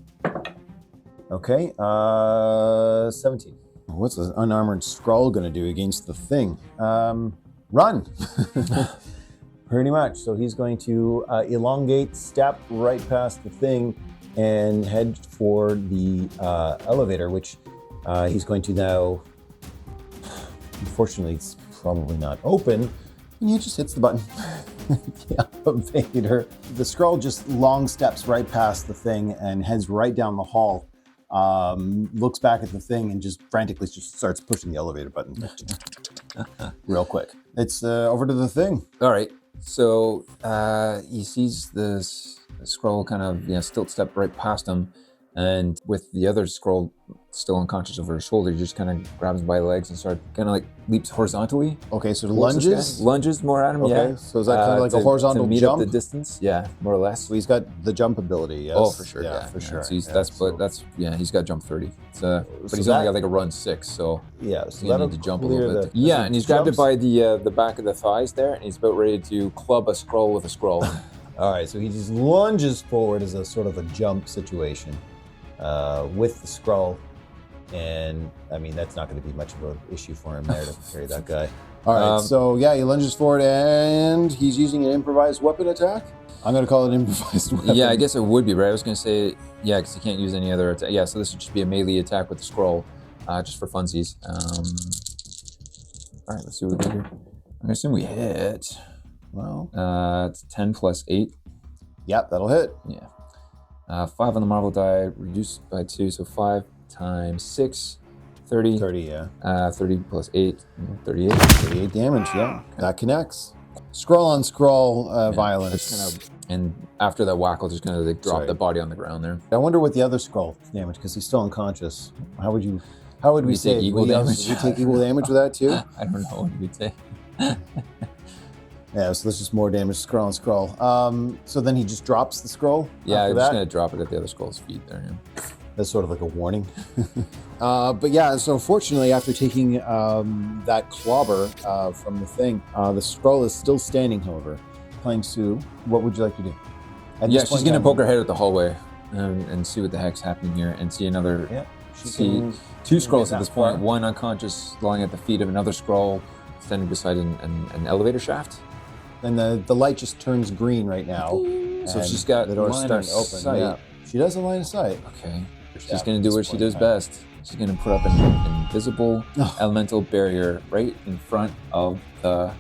Okay, 17. What's an unarmored Skrull going to do against the Thing? Run! Pretty much. So he's going to elongate, step right past the Thing, and head for the elevator, which he's going to now... Unfortunately, it's probably not open, And he just hits the button. Yeah, Vader. The scroll just long steps right past the thing and heads right down the hall. Looks back at the thing and just frantically just starts pushing the elevator button. Real quick. It's over to the thing. All right. So he sees this scroll kind of stilt step right past him, and with the other scroll still unconscious over his shoulder, he just kind of grabs him by the legs and kind of like leaps horizontally. Okay, so towards this lunges. guy. Lunges more at him. Okay, Yeah. so is that kind of like a horizontal to meet jump? up the distance? Yeah, more or less. So he's got the jump ability. Yes. Oh, for sure. Yeah, for sure. So he's, Yeah, he's got jump 30. But So he's that- only got like a run 6, so yeah. So he's gonna that'll need to jump a clear little bit. the- Yeah, and he's grabbed it jumps? by the back of the thighs there, and he's about ready to club a scroll with a scroll. All right, so he just lunges forward as a sort of a jump situation with the scroll. And I mean, that's not going to be much of an issue for him there to carry that guy. All right, so yeah, he lunges forward and he's using an improvised weapon attack. I'm going to call it improvised weapon. Yeah, I guess it would be, right? I was going to say, yeah, because he can't use any other attack. Yeah, so this would just be a melee attack with the scroll, just for funsies. All right, let's see what we do here. I'm going to assume we hit. Well, It's 10 plus 8. yep, that'll hit. Yeah. 5 on the Marvel die, reduced by 2, so 5 times 6, 30. 30, yeah. 30 plus 8, 38. 38 damage, yeah. That connects. Scroll on scroll violence. Just kind of, and after that whack, I'll just kind of like drop Sorry. the body on the ground there. I wonder what the other scroll damage, because he's still unconscious. How would we We say take equal damage. We take equal damage with that too? I don't know what you would say. Yeah, so there's just more damage, scroll on scroll. So then he just drops the scroll. Yeah, after I'm just that. going to drop it at the other scroll's feet there. Yeah. That's sort of like a warning. But yeah, so fortunately, after taking that clobber from the thing, the scroll is still standing, however. Playing Sue, what would you like to do? At Yeah, this she's point going to in poke time- her head at the hallway and see what the heck's happening here and see another. Yeah, she See can- two can scrolls get at this that point, far. one unconscious lying at the feet of another scroll standing beside an elevator shaft. And the light just turns green right now. So and she's got the door's line starting to of open. sight. Yeah, she does a line of sight. Okay. She's Yeah, going at to do this what she point in does time. best. She's going to put up an invisible Oh. elemental barrier right in front of the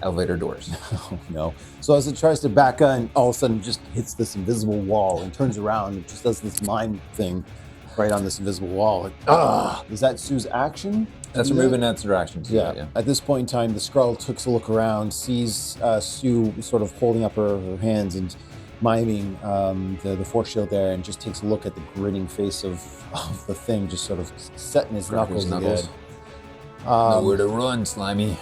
elevator doors. Oh no. So as it tries to back on, all of a sudden it just hits this invisible wall and turns around and just does this mime thing right on this invisible wall. Like, is that Sue's action? That's Do removing that? that's her action. So Yeah. At this point in time, the Skrull takes a look around, sees Sue sort of holding up her hands and miming the force shield there, and just takes a look at the grinning face of the thing, just sort of setting his Cracking his knuckles knuckles. again. Nowhere to run, Slimy.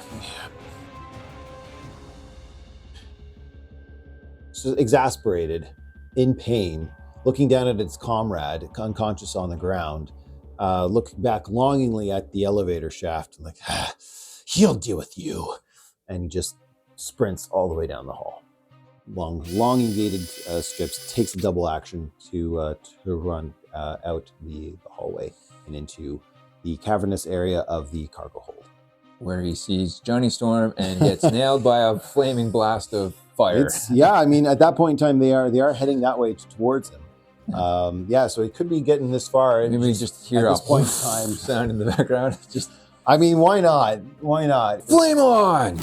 So exasperated, in pain, looking down at its comrade, unconscious on the ground, looking back longingly at the elevator shaft, like, he'll deal with you. And he just sprints all the way down the hall. Long elongated strips, takes a double action to run out the hallway and into the cavernous area of the cargo hold. Where he sees Johnny Storm and gets nailed by a flaming blast of fire. Yeah, I mean, at that point in time, they are heading that way towards him. So he could be getting this far. Maybe we just hear at a this point in time. sound in the background. Just I mean, why not? Why not? flame on!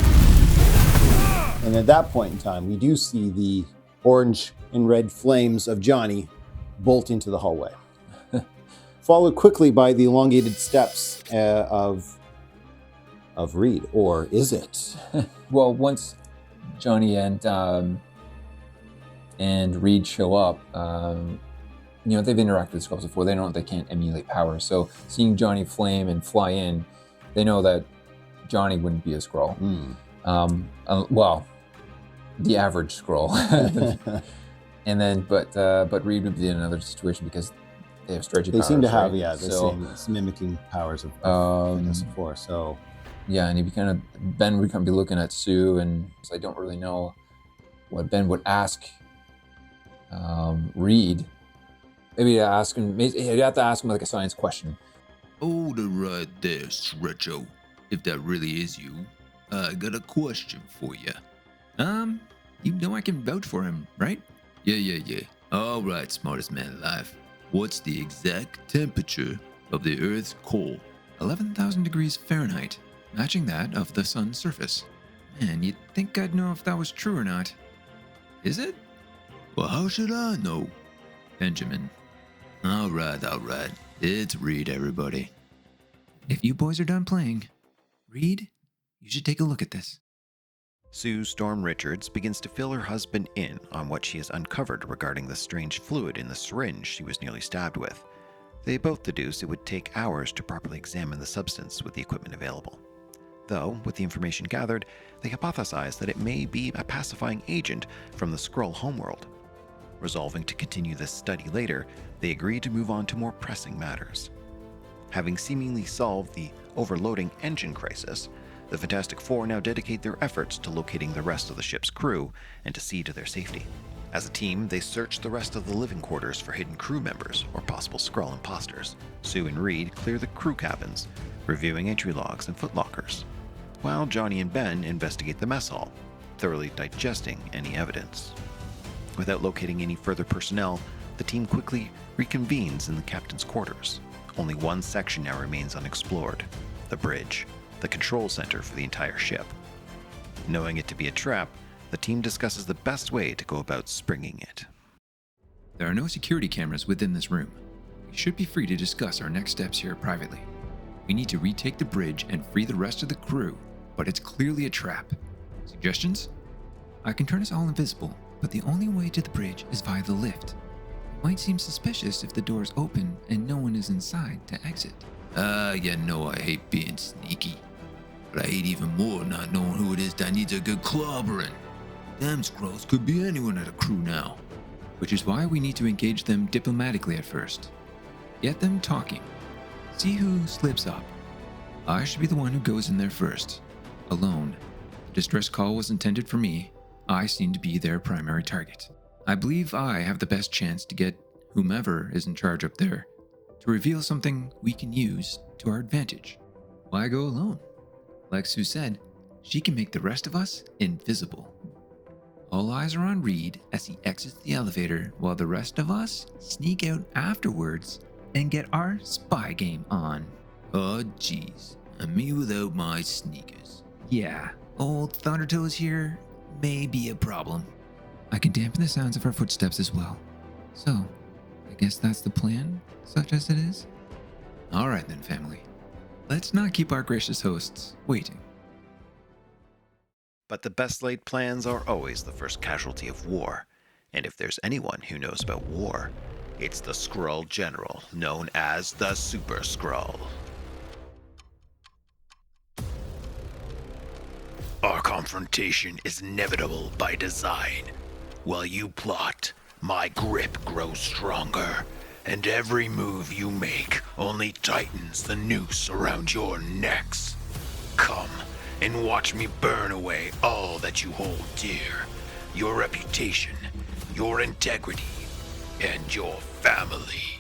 And at that point in time, we do see the orange and red flames of Johnny bolt into the hallway, followed quickly by the elongated steps of Reed. Or is it? Well, once Johnny and Reed show up, they've interacted with Skrulls before. They know they can't emulate power. So seeing Johnny flame and fly in, they know that Johnny wouldn't be a Skrull. The average Skrull. And then, but Reed would be in another situation because they have stretchy They powers. seem to have, right? the same mimicking powers of fitness before. So yeah, and Ben would kind of be looking at Sue, and so I don't really know what Ben would ask Reed. Maybe he'd have to ask him like a science question. Hold it right there, Stretcho. If that really is you, I got a question for you. You know I can vouch for him, right? Yeah. All right, smartest man alive. What's the exact temperature of the Earth's core? 11,000 degrees Fahrenheit, matching that of the sun's surface. Man, you'd think I'd know if that was true or not. Is it? Well, how should I know? Benjamin. All right. It's Reed, everybody. If you boys are done playing, Reed, you should take a look at this. Sue Storm Richards begins to fill her husband in on what she has uncovered regarding the strange fluid in the syringe she was nearly stabbed with. They both deduce it would take hours to properly examine the substance with the equipment available. Though, with the information gathered, they hypothesize that it may be a pacifying agent from the Skrull homeworld. Resolving to continue this study later, they agree to move on to more pressing matters. Having seemingly solved the overloading engine crisis, the Fantastic Four now dedicate their efforts to locating the rest of the ship's crew and to see to their safety. As a team, they search the rest of the living quarters for hidden crew members or possible Skrull imposters. Sue and Reed clear the crew cabins, reviewing entry logs and footlockers, while Johnny and Ben investigate the mess hall, thoroughly digesting any evidence. Without locating any further personnel, the team quickly reconvenes in the captain's quarters. Only one section now remains unexplored: the bridge, the control center for the entire ship. Knowing it to be a trap, the team discusses the best way to go about springing it. There are no security cameras within this room. We should be free to discuss our next steps here privately. We need to retake the bridge and free the rest of the crew, but it's clearly a trap. Suggestions? I can turn us all invisible, but the only way to the bridge is via the lift. It might seem suspicious if the doors open and no one is inside to exit. You know I hate being sneaky, but I hate even more not knowing who it is that needs a good clobbering. Them Skrulls could be anyone at a crew now. Which is why we need to engage them diplomatically at first. Get them talking. See who slips up. I should be the one who goes in there first. Alone. The distress call was intended for me. I seem to be their primary target. I believe I have the best chance to get whomever is in charge up there to reveal something we can use to our advantage. Why go alone? Like Sue said, she can make the rest of us invisible. All eyes are on Reed as he exits the elevator while the rest of us sneak out afterwards and get our spy game on. Oh jeez, and me without my sneakers. Yeah, old Thundertoes here may be a problem. I can dampen the sounds of our footsteps as well. So, I guess that's the plan, such as it is? Alright then, family. Let's not keep our gracious hosts waiting. But the best laid plans are always the first casualty of war. And if there's anyone who knows about war, it's the Skrull General, known as the Super Skrull. Our confrontation is inevitable by design. While you plot, my grip grows stronger, and every move you make only tightens the noose around your necks. Come and watch me burn away all that you hold dear: your reputation, your integrity, and your family.